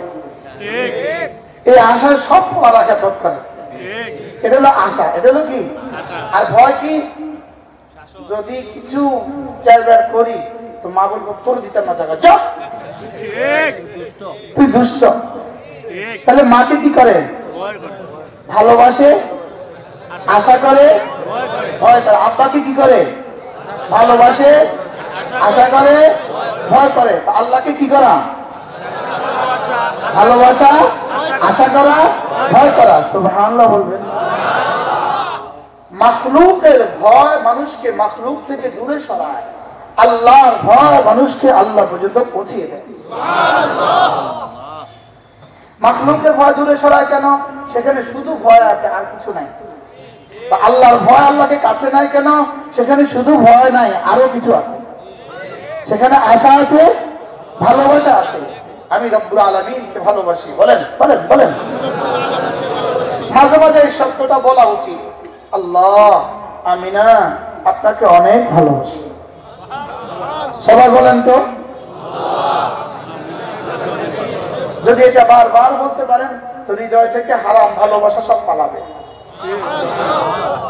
এই আশায় সব পড়া খেদমত করে। এটা হলো আশা, এটা হলো কি? আর ভয় কি? যদি কিছু চারবার করি তো মা বলবো তোর দিতাম না জায়গা, চল তুই দুষ্ট। তাহলে মাকে কি করে? ভালোবাসে, আশা করে, ভয় করে। আব্বাকে কি করে? ভালোবাসে, আশা করে, ভয় করে। আল্লাহকে কি করা? ভালোবাসা, আশা করা, ভয় করা। সুবহানাল্লাহ বলবেন। মাখলুকের ভয় মানুষকে মাখলুক থেকে দূরে সরায়, আল্লাহর ভয় মানুষকে আল্লাহ পর্যন্ত পৌঁছিয়ে দেয়। মাখলুকের ভয় দূরে সরায় কেন? সেখানে শুধু ভয় আছে আর কিছু নাই। আল্লাহর ভয় আল্লাহকে কাছে নাই কেন? সেখানে শুধু ভয় নাই আরো কিছু আছে। সেখানে আশা আছে, ভালোবাসা আছে। আমি রব্বুল আলামিনকে ভালোবাসি। বলেন বলেন বলেন। মাঝে মাঝে এই শব্দটা বলা উচিত, আল্লাহ আমি না আপনাকে অনেক ভালোবাসি। সবাই বলেন তো। যদি এটা বারবার বলতে পারেন তো হৃদয় থেকে হারাম ভালোবাসা সব পালাবে।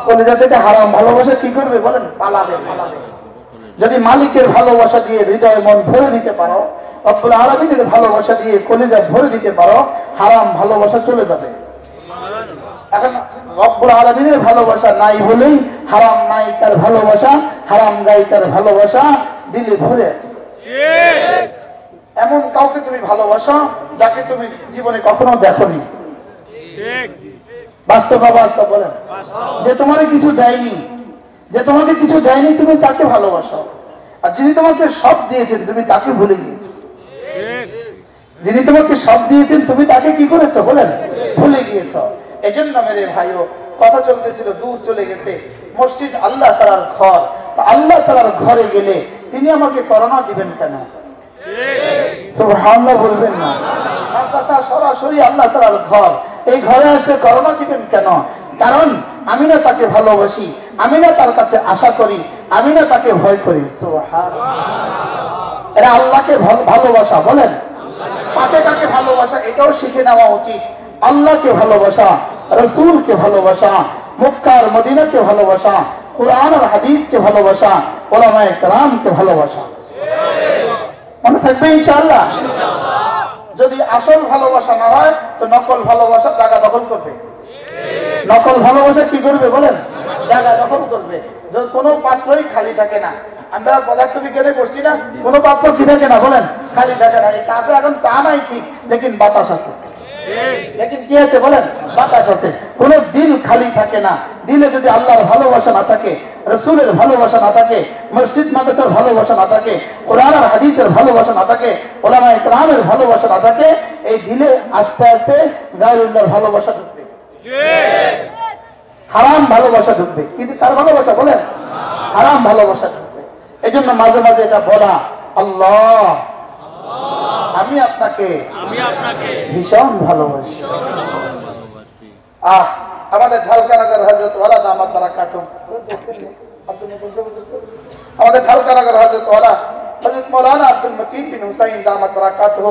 কলিজা থেকে হারাম ভালোবাসা কি করবে বলেন? পালাবে, পালাবে। যদি মালিকের ভালোবাসা দিয়ে হৃদয় মন ভরে দিতে পারো, রব্বুল আলামিনের ভালোবাসা দিয়ে কলিজা ভরে দিতে পারো, হারাম ভালোবাসা চলে যাবে। এখন রব্বুল আলামিনের ভালোবাসা নাই হলেই হারাম নায়িকার ভালোবাসা, হারাম গায়িকার ভালোবাসা দিলে ভরে আছে। এমন কাউকে তুমি ভালোবাসো যাকে তুমি জীবনে কখনো দেখোনি। বাস্তব বাস্তব বলেন। যে তোমাকে কিছু দেয়নি, যে তোমাকে কিছু দেয়নি তুমি তাকে ভালোবাসো। আর যিনি তোমাকে সব দিয়েছেন তুমি তাকে ভুলে গিয়েছো। যিনি তোমাকে সব দিয়েছেন তুমি তাকে কি করেছো বলেন? ভুলে গিয়েছো। এজন্য মেরে ভাইও কথা চলতেছিল, দূর চলে গেছে মসজিদ আল্লাহ তাআলার ঘর। তো আল্লাহ তাআলার ঘরে গেলে তিনি আমাকে করোনা দিবেন কেন? সুবহানাল্লাহ বলবেন না। মাদ্রাসা সরাসরি আল্লাহ তাআলার ঘর, এই ঘরে আসলে করোনা দিবেন কেন? কারণ আমি না তাকে ভালোবাসি, আমি না তার কাছে আশা করি, আমি না তাকে ভয় করি। সুবহানাল্লাহ। এরা আল্লাহকে ভালোবাসা। বলেন কাকে কাকে ভালোবাসা এটাও শিখে নেওয়া উচিত। আল্লাহকে ভালোবাসা, রাসূলকে ভালোবাসা, মক্কা আর মদিনাকে ভালোবাসা, কুরআন আর হাদিসকে ভালোবাসা, উলামায়ে কেরামকে ভালোবাসা। মনে থাকবে ইনশাআল্লাহ। যদি আসল ভালোবাসা না হয় তো নকল ভালোবাসা জায়গা দখল করবে। নকল ভালোবাসা কি করবে বলেন? জায়গা দখল করবে। যদি কোনো পাত্রই খালি থাকে না, আমরা পদার্থ বিজ্ঞানে পড়ছি না, কোনো পাত্র কি থাকে না বলেন? খালি থাকে না। এই কাপে এখন তা নাই ঠিক, লেকিন বাতাস আছে। লেকিন কি আছে বলেন? বাতাস আছে। কোন দিল খালি থাকে না। দিলে যদি আল্লাহর ভালোবাসা না থাকে, রাসূলের ভালোবাসা না থাকে, মসজিদ মাদ্রাসার ভালোবাসা না থাকে, কোরআন আর হাদিসের ভালোবাসা না থাকে, উলামায়ে কেরামের ভালোবাসা না থাকে, এই দিলে আস্তে আস্তে গায়রুল্লাহর ভালোবাসা ঢুকবে, হারাম ভালোবাসা ঢুকবে। কিন্তু কার ভালোবাসা বলেন? হারাম ভালোবাসা ঢুকবে। এই জন্য মাঝে মাঝে এটা বলা, আল্লাহ আমি আপনাকে ভীষণ ভালোবাসি। আমাদের ঝালকানগর হযরত ওয়ালা দামাত বারাকাতুহু, আমাদের ঝালকানগর হযরত ওয়ালা হযরত মাওলানা আব্দুল মতিন বিন হুসাইন দামাত বারাকাতুহু,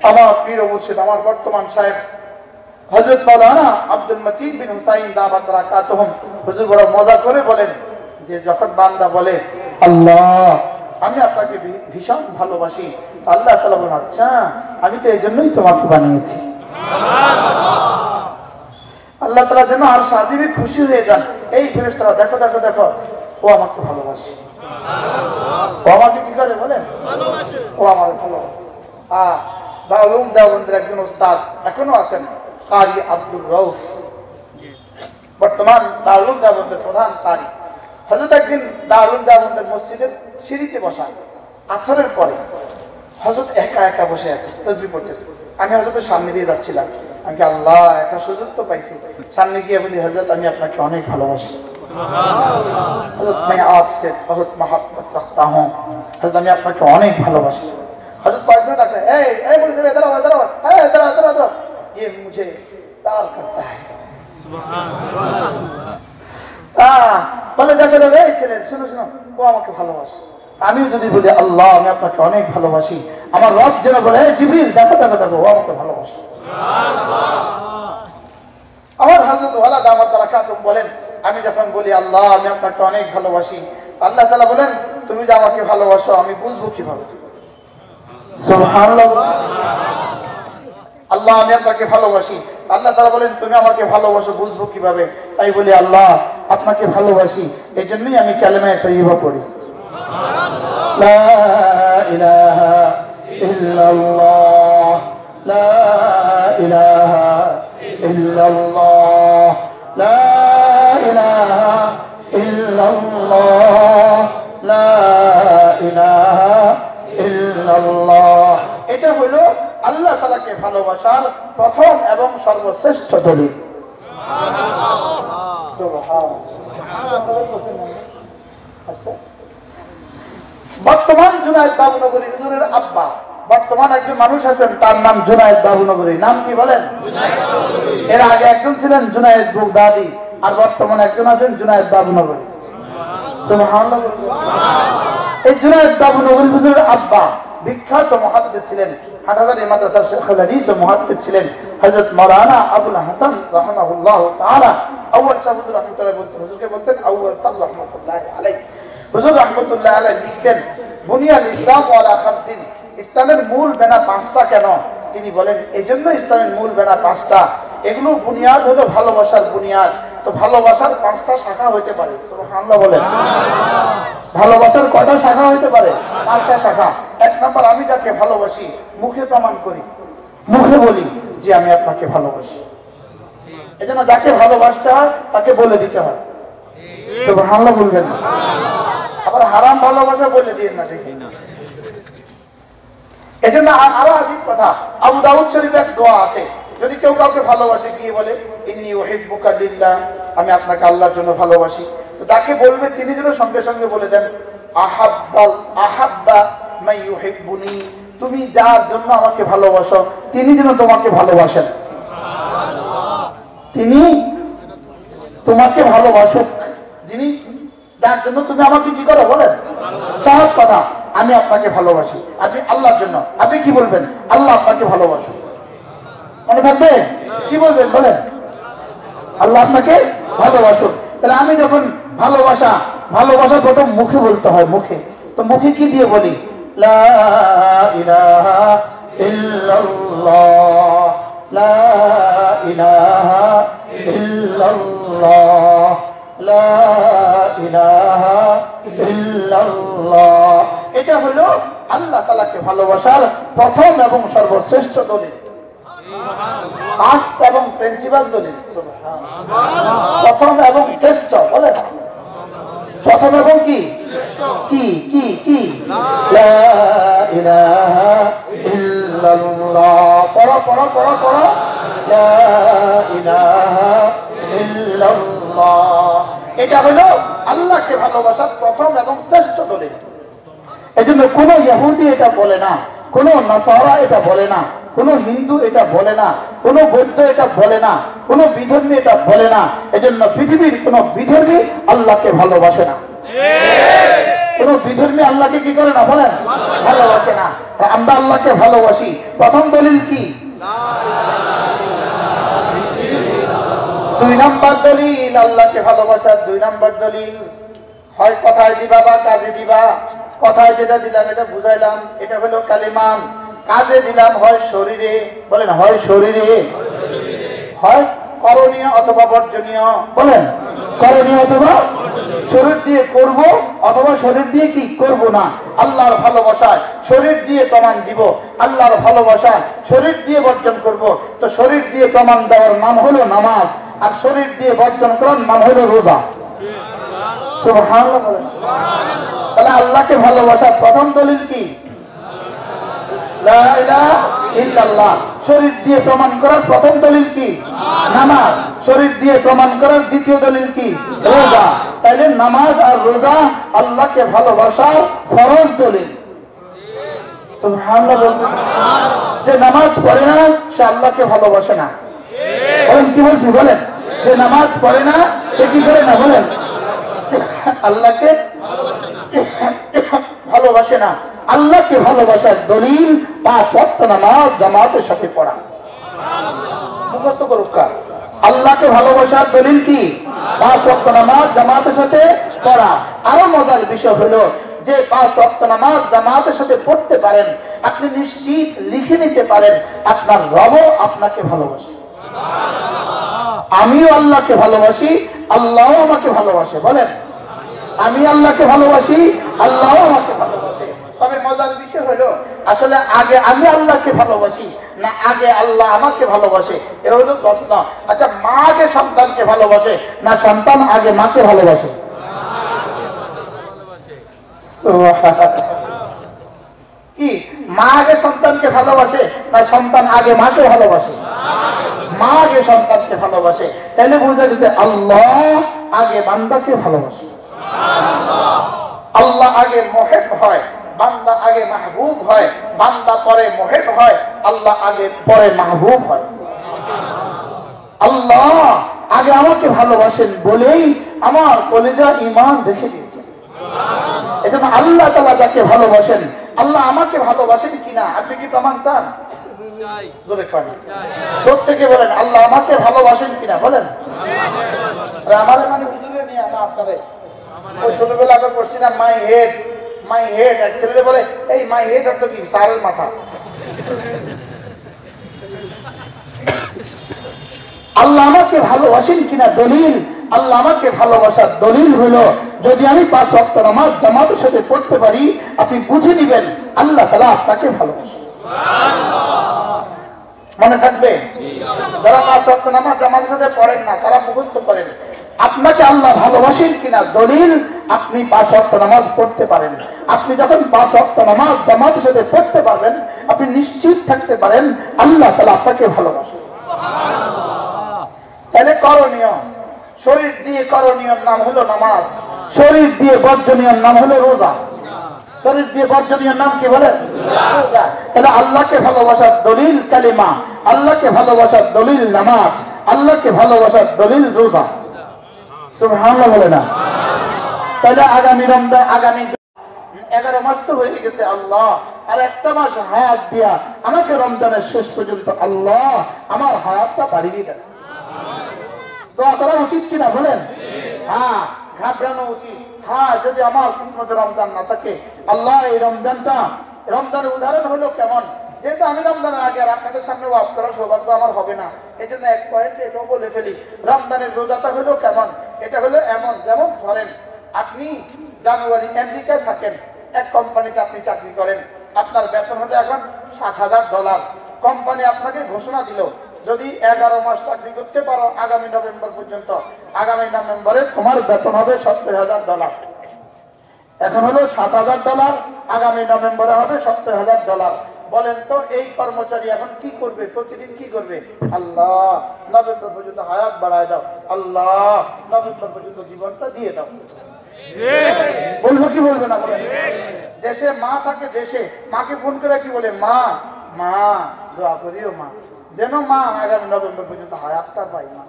আমার পীর ও মুর্শিদ, আমার বর্তমান শাইখ হযরত মাওলানা আব্দুল মতিন বিন হুসাইন দামাত বারাকাতুহু হুজুর বড় মজা করে বলেন যে যখন বান্দা বলে আল্লাহ আমি আপনাকে ভীষণ ভালোবাসি, আল্লাহ তাআলা বলেন আচ্ছা আমি তো এই জন্যই তোমাকে বানিয়েছি। আল্লাহ তাআলা যেন আর সাজিবে খুশি হয়ে যান। এই ফেরেশতারা দেখো দেখো দেখো, ও আমাকে ভালোবাসে, ও আমাকে কি করে বলেন? ভালোবাসে, ও আমার ভালোবাসে। দারুল দেওবন্দের একজন ওস্তাদ এখনো আছেন, কারি আব্দুর রউফ, বর্তমান দারুল দেওবন্দের প্রধান কারি। হযরত একদিন দারুল দেওবন্দের মসজিদের সিঁড়িতে বসা, আসরের পরে হযরত একা একা বসে আছে, তাসবিহ পড়তেছে। আমি হযরতের সামনে দিয়ে যাচ্ছিলাম, আমি আল্লাহ একটা সুযোগ তো পাইছি, সামনে গিয়ে বলি হযরত আমি আপনাকে অনেক ভালোবাসি, হযরত मैं आपसे बहुत मोहब्बत रखता हूं, হযরত আমি আপনাকে অনেক ভালোবাসি। হযরত কয়েকজন আছে, এই এই বলেছে इधर आओ इधर आओ, এই इधर आओ इधर आओ, ये मुझे प्यार करता है। বলে দেখো দেখো এই ছেলে শুনো শুনো, ও আমাকে ভালোবাসে। আমিও যদি বলি আল্লাহ আমি আপনাকে অনেক ভালোবাসি, আমার রব যেন বলে এই জিবরিল দেখো দেখো দেখো, ও আমাকে ভালোবাসে। আমার হযরত ওয়ালা দামাত বারাকাতুহু বলেন আমি যখন বলি আল্লাহ আমি আপনাকে অনেক ভালোবাসি, আল্লাহ তাআলা বলেন তুমি যে আমাকে ভালোবাসো আমি বুঝবো কিভাবে? সুবহানাল্লাহ। আল্লাহ আমি আপনাকে ভালোবাসি, আল্লাহ তাআলা বলেন তুমি আমাকে ভালোবাসো বুঝবো কিভাবে? তাই বলি আল্লাহ আপনাকে ভালোবাসি, এই জন্যই আমি কালেমা তয়্যিবা পড়ি, লা ইলাহা ইল্লাল্লাহ, লা ইলাহা ইল্লাল্লাহ, লা ইলাহা ইল্লাল্লাহ, লা ইলাহা ইল্লাল্লাহ। এটা হলো আল্লাহ তাআলাকে ভালোবাসার প্রথম এবং সর্বশ্রেষ্ঠ দলিল। আচ্ছা, বর্তমান জুনায়েদ বাবুনগরী হুজুরের আব্বা, বর্তমান একজন মানুষ আছেন তার নাম জুনায়েদ বাবুনগরী। নাম কি বলেন? এর আগে একজন ছিলেন জুনায়েদ বুগদাদি, আর বর্তমানে একজন আছেন জুনায়েদ বাবুনগরী। সুবহানাল্লাহ। এই জুনায়েদ বাবুনগরী হুজুরের আব্বা বিখ্যাত মুহাদ্দিস ছিলেন, হাটাজারি মাদ্রাসার শেখুল হাদিস ও মুহাদ্দিস ছিলেন হযরত মাওলানা আবুল হাসান রাহিমাহুল্লাহ তাআলা। আউয়াল সাহেব হুজুর রাহমাতুল্লাহ বলতেন, হুজুরকে বলতেন আউয়াল সাহেব রাহমাতুল্লাহ আলাইহি। হুজুর রাহমাতুল্লাহ আলাইহি লিখতেন বুনিয়াল ইসলাম ওয়ালা 50, ইসলামের মূল বেনা 5টা কেন? তিনি বলেন এজন্য ইসলামের মূল বেনা 5টা, এগুলো বুনিয়াদ হলো ভালোবাসার বুনিয়াদ। তো ভালোবাসার 5টা শাখা হইতে পারে। সুবহানাল্লাহ বলেন। ভালোবাসার কয়টা শাখা হইতে পারে? 5টা শাখা। 1 নাম্বার আমি যাকে ভালোবাসি মুখে প্রমাণ করি, মুখে বলি যে আমি আপনাকে ভালোবাসি। এজন্য যাকে ভালোবাসতে হয় তাকে বলে দিতে হয়। সুবহানাল্লাহ বলবেন না, আবার হারাম ভালোবাসা বলে দিয়েন না, দেখি না। এজন্য আরো আজীব কথা, আবু দাউদ শরীফে এক দোয়া আছে, যদি কেউ কাউকে ভালোবাসে গিয়ে বলে ইন্নী উহিব্বুকা লিল্লাহ, আমি আপনাকে আল্লাহর জন্য ভালোবাসি, তো যাকে বলবে তিনি যেন সঙ্গে সঙ্গে বলে দেন আহাব্বা মান ইউহিব্বুনি, তুমি যার জন্য আমাকে ভালোবাসো তিনি যেন তোমাকে ভালোবাসেন, তিনি তোমাকে ভালোবাসুক, যিনি যার জন্য তুমি আমাকে কি করো বলেন। সহজ কথা, আমি আপনাকে ভালোবাসি, আপনি আল্লাহর জন্য, আপনি কি বলবেন? আল্লাহ আপনাকে ভালোবাসুক। মনে থাকবে? কি বলবেন বলেন? আল্লাহ আপনাকে ভালোবাসুক। তাহলে আমি যখন ভালোবাসা প্রথম মুখে বলতে হয়, মুখে। তো মুখে কি দিয়ে বলি? লা ইলাহা ইল্লাল্লাহ, লা ইলাহা ইল্লাল্লাহ, লা ইলাহা ইল্লাল্লাহ। এটা হলো আল্লাহ তাআলাকে ভালোবাসার প্রথম এবং সর্বশ্রেষ্ঠ দলিল। ফার্স্ট এবং প্রিন্সিপাল দলিল। প্রথম এবং শ্রেষ্ঠ, বলেন প্রথম এবং কি কি কি কি লা ইলাহা ইল্লাল্লাহ। পড়ো পড়ো পড়ো পড়ো, লা ইলাহা ইল্লাল্লাহ। এটা হলো আল্লাহকে ভালোবাসার প্রথম এবং শ্রেষ্ঠ দলিল। এজন্য কোন ইহুদি এটা বলে না, কোন নাসারা এটা বলে না, কোন হিন্দু এটা বলে না, কোন বৌদ্ধ এটা বলে না, কোন বিধর্মী এটা বলে না। এজন্য পৃথিবীর কোন বিধর্মী আল্লাহকে ভালোবাসে না। কোন বিধর্মী আল্লাহকে কি করে না, বলেন ভালোবাসে না। আমরা আল্লাহকে ভালোবাসি। প্রথম দলিল কি? 2 নম্বর দলিল আল্লাহকে ভালোবাসার 2 নম্বর দলিল, হয় কথায় দিবা বা কাজে দিবা। কথায় যেটা দিলাম এটা বুঝাইলাম, এটা হলো কালিমা। কাজে দিলাম হয় শরীরে, বলেন হয় শরীরে, হয় করণীয় অথবা বর্জনীয়, বলেন করণীয় অথবা শরীর দিয়ে করব অথবা শরীর দিয়ে কি করব না। আল্লাহর ভালোবাসায় শরীর দিয়ে প্রমাণ দিব, আল্লাহর ভালোবাসায় শরীর দিয়ে বর্জন করব। তো শরীর দিয়ে প্রমাণ দেওয়ার নাম হলো নামাজ, আর শরীর দিয়ে বর্জন করার নাম হলো রোজা। সুবহানাল্লাহ বলেন। তাহলে আল্লাহকে ভালোবাসার প্রথম দলিল কি? লা ইলাহা ইল্লাল্লাহ। শরীর দিয়ে প্রমাণ করার প্রথম দলিল কি? নামাজ। শরীর দিয়ে প্রমাণ করার দ্বিতীয় দলিল কি? রোজা। তাইলে নামাজ আর রোজা আল্লাহকে ভালোবাসার ফরজ দলিল। সুবহানাল্লাহ বলুন। যে নামাজ পড়ে না সে আল্লাহকে ভালোবাসে না। বলেন কি বলছি, বলেন যে নামাজ পড়ে না সে কি করে না, বলেন আল্লাহকে ভালোবাসে না। আল্লাহকে ভালোবাসার দলিল 5 ওয়াক্ত নামাজ জামাতের সাথে পড়া। মুখস্থ করুক। আল্লাহকে ভালোবাসার দলিল কি? 5 ওয়াক্ত নামাজ জামাতের সাথে পড়া। আরো মজার বিষয় হলো যে 5 ওয়াক্ত নামাজ জামাতের সাথে পড়তে পারেন, আপনি নিশ্চিত লিখে নিতে পারেন আপনার রবও আপনাকে ভালোবাসে। আমিও আল্লাহকে ভালোবাসি, আল্লাহও আমাকে ভালোবাসে। বলেন আমি আল্লাহকে ভালোবাসি, আল্লাহও আমাকে ভালোবাসে। তবে মজার বিষয় হলো আসলে আগে আমি আল্লাহকে ভালোবাসি না আগে আল্লাহ আমাকে ভালোবাসে, এর হলো প্রশ্ন। আচ্ছা, মা আগে সন্তানকে ভালোবাসে না সন্তান আগে মাকে ভালোবাসে? কি মা আগে সন্তানকে ভালোবাসে না সন্তান আগে মাকে ভালোবাসে? মা আগে সন্তানকে ভালোবাসে। তাহলে বুঝা গেছে আল্লাহ আগে বান্দাকে ভালোবাসে। আল্লাহ আগে মুহিব হয়, বান্দা আগে মাহবুব হয়। বান্দা পরে মুহিব হয়, আল্লাহ আগে পরে মাহবুব হয়। আল্লাহ আগে আমাকে ভালোবাসেন বলেই আমার কলিজা ঈমান রেখে দিয়েছে। এজন্য আল্লাহ তাআলা যাকে ভালোবাসেন, আল্লাহ আমাকে ভালোবাসেন কিনা আপনি কি প্রমাণ চান? জোরে করেন, প্রত্যেকে বলেন আল্লাহ আমাকে ভালোবাসেন কিনা, বলেন। আমারে মানে হুজুরে নিয়ে না আপনারে ওই ছোটবেলা আমরা পড়ছি না মাই হেড, মাই হেড। এক ছেলে বলে এই মাই হেড অর্থ কি? সারের মাথা। আল্লাহ আমাকে ভালোবাসেন কিনা দলিল, আল্লাহ আমাকে ভালোবাসার দলিল হলো যদি আমি 5 ওয়াক্ত নামাজ জামাতের সাথে পড়তে পারি, আপনি বুঝে নিবেন আল্লাহ তাআলা আপনাকে ভালোবাসেন। মনে থাকবে? যারা 5 ওয়াক্ত নামাজ জামাতের সাথে পড়েন না তারা মুখস্থ করেন আপনাকে আল্লাহ ভালোবাসেন কিনা দলিল আপনি 5 ওয়াক্ত নামাজ পড়তে পারেন। আপনি যখন 5 ওয়াক্ত নামাজ জামাতের সাথে পড়তে পারবেন, আপনি নিশ্চিত থাকতে পারেন আল্লাহ তাআলা আপনাকে ভালোবাসেন। তাহলে করণীয়, শরীর দিয়ে করণীয় নাম হলো নামাজ, শরীর দিয়ে বর্জনীয় নাম হলো রোজা। শরীর দিয়ে বর্জনীয় নাম কি বলেন? রোজা। তাহলে আল্লাহকে ভালোবাসার দলিল কালিমা, আল্লাহকে ভালোবাসার দলিল নামাজ, আল্লাহকে ভালোবাসার দলিল রোজা। সুবহানাল্লাহ বলে না? তাহলে আগামী রমজান, আগামী 11 মাস তো হয়ে গেছে, আল্লাহ আর একটা মাস হায়াত দিয়া আমাকে রমজানের শেষ পর্যন্ত আল্লাহ আমার হায়াতটা বাড়িয়ে দেন। দোয়া করা উচিত কিনা বলেন? হ্যাঁ, ঘাবড়ানো উচিত। হ্যাঁ, যদি আমার কিসমতে রমজান না থাকে, আল্লাহ এই রমজানটা, রমজানের উদাহরণ হলো কেমন, যেহেতু আমি রমজানের আগে আর আপনাদের সামনে ওয়াজ করার সৌভাগ্য আমার হবে না, এই জন্য এক পয়েন্টে এটাও বলে ফেলি। রমজানের রোজাটা হলো কেমন, এটা হলো এমন, যেমন ধরেন আপনি জানুয়ারি আমেরিকায় থাকেন, এক কোম্পানিতে আপনি চাকরি করেন, আপনার বেতন হলো এখন $7,000। কোম্পানি আপনাকে ঘোষণা দিল যদি 11 মাস চাকরি করতে পারো আগামী নভেম্বর পর্যন্ত, আগামী নভেম্বরে তোমার বেতন হবে $70,000। এখন হলো $7,000, আগামী নভেম্বরে হবে $70,000। বলেন তো এই কর্মচারী এখন কি করবে? প্রতিদিন কি করবে? আল্লাহ নভেম্বর পর্যন্ত হায়াত বাড়ায় দাও, আল্লাহ নভেম্বর পর্যন্ত জীবনটা দিয়ে দাও। বলবো কি বলবে না? বলেন। দেশে মা থাকে, দেশে মাকে ফোন করে কি বলে? মা মা দোয়া করিও মা, যেন মা আগামী নভেম্বর পর্যন্ত হায়াতটা পাই। মা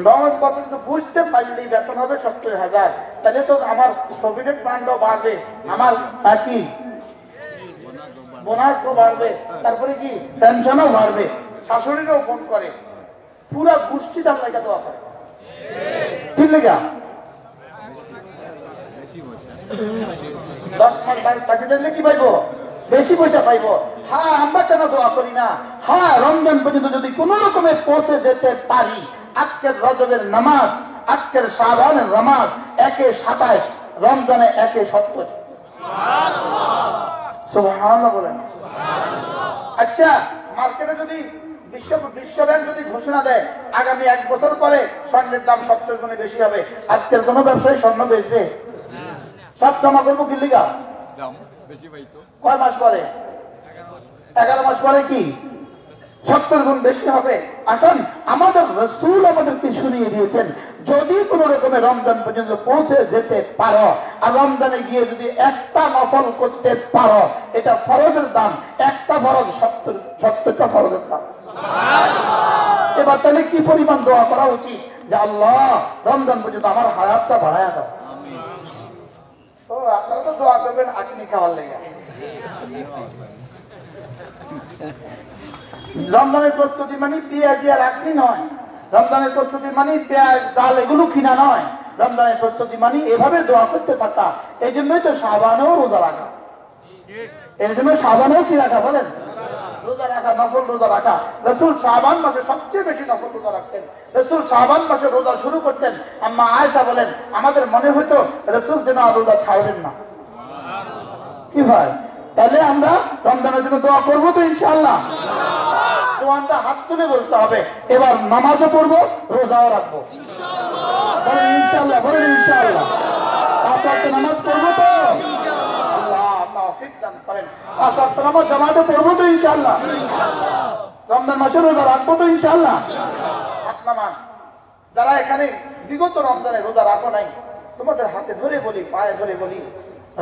নভেম্বর পর্যন্ত বুঝতে পারলেই বেতন হবে 70,000। তাহলে তো আমার প্রভিডেন্ট ফান্ডও বাড়বে, আমার কি বোনাসও বাড়বে, তারপরে কি পেনশনও বাড়বে। শাশুড়িরও ফোন করে, পুরা গোষ্ঠী তার লাগে দোয়া করে। ঠিক লেগা 10 মাস বাঁচে থাকলে কি পাইবো? বেশি পয়সা পাইবো। হ্যাঁ, আমরা কেন দোয়া করি না? হ্যাঁ, রমজান পর্যন্ত যদি কোন রকমে পৌঁছে যেতে পারি, আজকের রজবের নামাজ, আজকের শাবানের নামাজ 1-27, রমজানে 1-70। সুবহানাল্লাহ বলেন। আচ্ছা, মার্কেটে যদি বিশ্ব ব্যাংক যদি ঘোষণা দেয় আগামী 1 বছর পরে স্বর্ণের দাম 70 গুণে বেশি হবে, আজকের কোন ব্যবসায়ী স্বর্ণ বেচবে? সব জমা করবো কি লিগা? কয় মাস পরে? 11 মাস পরে কি 70 গুণ বেশি হবে? এখন আমাদের রাসূল আমাদেরকে শুনিয়ে দিয়েছেন, যদি কোন রকমে রমজান পর্যন্ত পৌঁছে যেতে পারো, আর রমজানে গিয়ে যদি একটা নফল করতে পারো, এটা ফরজের দাম। একটা ফরজ 70টা ফরজের দাম। এবার তাহলে কি পরিমাণ দোয়া করা উচিত যে আল্লাহ রমজান পর্যন্ত আমার হায়াতটা বাড়ায়া দাও। ও আপনারা তো দোয়া করবেন আকিনি খাওয়ার লেগে। রমজানের প্রস্তুতি মানে পেঁয়াজ আর আকিনি নয়। রমজানের প্রস্তুতি মানে পেঁয়াজ ডাল এগুলো কিনা নয়। রমজানের প্রস্তুতি মানে এভাবে দোয়া করতে থাকা। এই জন্যই তো শাবানেও রোজা রাখা। এর জন্য শাবানেও কি রাখা? বলেন, রোজা রাখা, নফল রোজা রাখা। রাসূল শাবান মাসে সবচেয়ে বেশি নফল রোজা রাখতেন। রাসূল শাবান মাসে রোজা শুরু করতেন। আম্মা আয়েশা বলেন, আমাদের মনে হইতো রাসূল যেন আর রোজা ছাড়বেন না। কি ভাই, তাহলে আমরা রমজানের জন্য দোয়া করবো তো ইনশাআল্লাহ? দোয়াটা হাত তুলে বলতে হবে। এবার নামাজও পড়বো, রোজাও রাখবো বলেন ইনশাআল্লাহ। বলেন ইনশাআল্লাহ। 5 ওয়াক্ত নামাজ পড়বো তো? আল্লাহ তৌফিক দান করেন। 5 ওয়াক্ত নামাজ জামাতে পড়বো তো ইনশাআল্লাহ? রমজান মাসে রোজা রাখবো তো ইনশাআল্লাহ? হাত নামান। যারা এখানে বিগত রমজানে রোজা রাখো নাই, তোমাদের হাতে ধরে বলি, পায়ে ধরে বলি,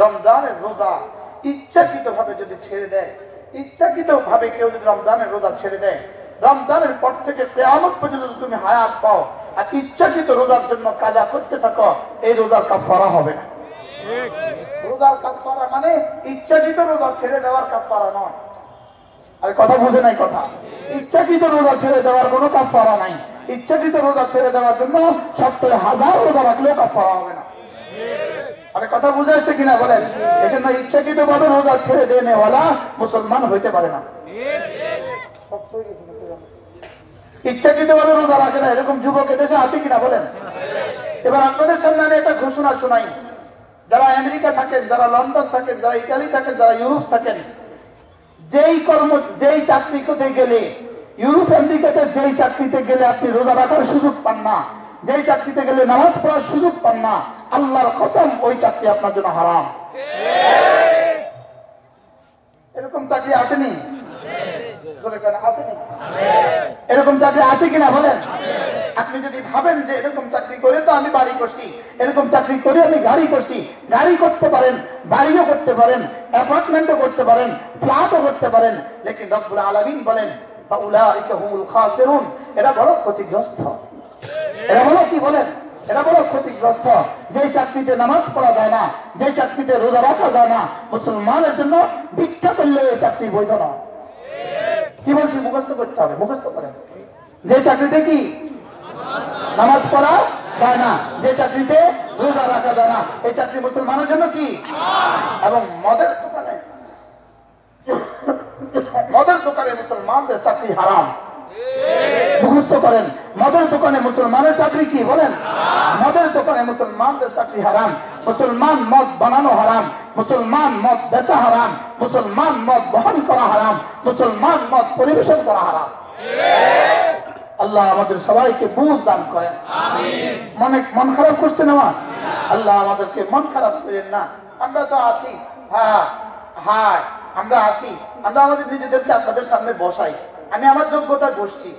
রমজানের রোজা ইচ্ছাকৃত ভাবে যদি ছেড়ে দেয়, ইচ্ছাকৃত ভাবে কেউ যদি রমজানের রোজা ছেড়ে দেয়, রমজানের পর থেকে কিয়ামত পর্যন্ত তুমি হায়াত পাও আর ইচ্ছাকৃত রোজার জন্য কাজা করতে থাকো, এই রোজার কাফারা হবে না। রোজার কাফারা মানে ইচ্ছাকৃত রোজা ছেড়ে দেওয়ার কাফারা নয়। আর কথা বুঝে নাই কথা। ইচ্ছাকৃত রোজা ছেড়ে দেওয়ার কোনো কাফারা নাই। ইচ্ছাকৃত রোজা ছেড়ে দেওয়ার জন্য 70,000 রোজা রাখলেও কাফারা হবে না। আরে কথা বুঝে আসছে কিনা বলেন? এই জন্য ইচ্ছাকৃত ভাবে রোজা ছেড়ে দেওয়ালা মুসলমান হইতে পারে না। ইচ্ছাকৃত ভাবে রোজা রাখে না এরকম যুবক এদেশে আছে কিনা বলেন? এবার আপনাদের সামনে আমি একটা ঘোষণা শোনাই। যারা আমেরিকা থাকেন, যারা লন্ডন থাকেন, যারা ইটালি থাকেন, যারা ইউরোপ থাকেন, যেই চাকরি করতে গেলে, ইউরোপ আমেরিকাতে যেই চাকরিতে গেলে আপনি রোজা রাখার সুযোগ পান না, যেই চাকরিতে গেলে নামাজ পড়ার সুযোগ পান না, আল্লাহর কসম ওই চাকরি আপনার জন্য হারাম। এরকম চাকরি আসেনি? এরকম চাকরি আছে কিনা বলেন? আপনি যদি ভাবেন যে এরকম চাকরি করে তো আমি বাড়ি করছি, এরকম চাকরি করে আমি গাড়ি করছি, গাড়ি করতে পারেন, বাড়িও করতে পারেন, অ্যাপার্টমেন্টও করতে পারেন, ফ্ল্যাটও করতে পারেন, লেকিন রব্বুল আলামিন বলেন ফাউলাইকা হুমুল খাসিরুন, এরা বড় ক্ষতিগ্রস্ত। এরা বলো কি বলেন? এরা বড় ক্ষতিগ্রস্ত। যে চাকরিতে নামাজ পড়া যায় না, যে চাকরিতে রোজা রাখা যায় না, মুসলমানের জন্য ভিক্ষা করলে এই চাকরি বৈধ নয়। কি বলছি? মুখস্থ করতে হবে, মুখস্থ করেন। যে চাকরিতে কি নামাজ পড়া যায় না, যে চাকরিতে রোজা রাখা যায় না, এই চাকরি মুসলমানের জন্য কি? এবং মদের দোকানে মুসলমানদের চাকরি হারাম। মুখস্থ করেন। মদের দোকানে মুসলমানের চাকরি কি বলেন? মদের দোকানে মুসলমানদের চাকরি হারাম। মুসলমান মদ বানানো হারাম, মুসলমান মদ বেচা হারাম, মুসলমান মদ বহন করা হারাম, মুসলমান মদ পরিবেশন করা হারাম। আল্লাহ আমাদের সবাইকে বুঝ দান করেন। মন খারাপ করছে না? আল্লাহ আমাদেরকে মন খারাপ করেন না। আমরা তো আছি, হ্যাঁ হ্যাঁ আমরা আছি। আমরা আমাদের নিজেদেরকে আপনাদের সামনে বসাই। আমি আমার যোগ্যতায় বসছি,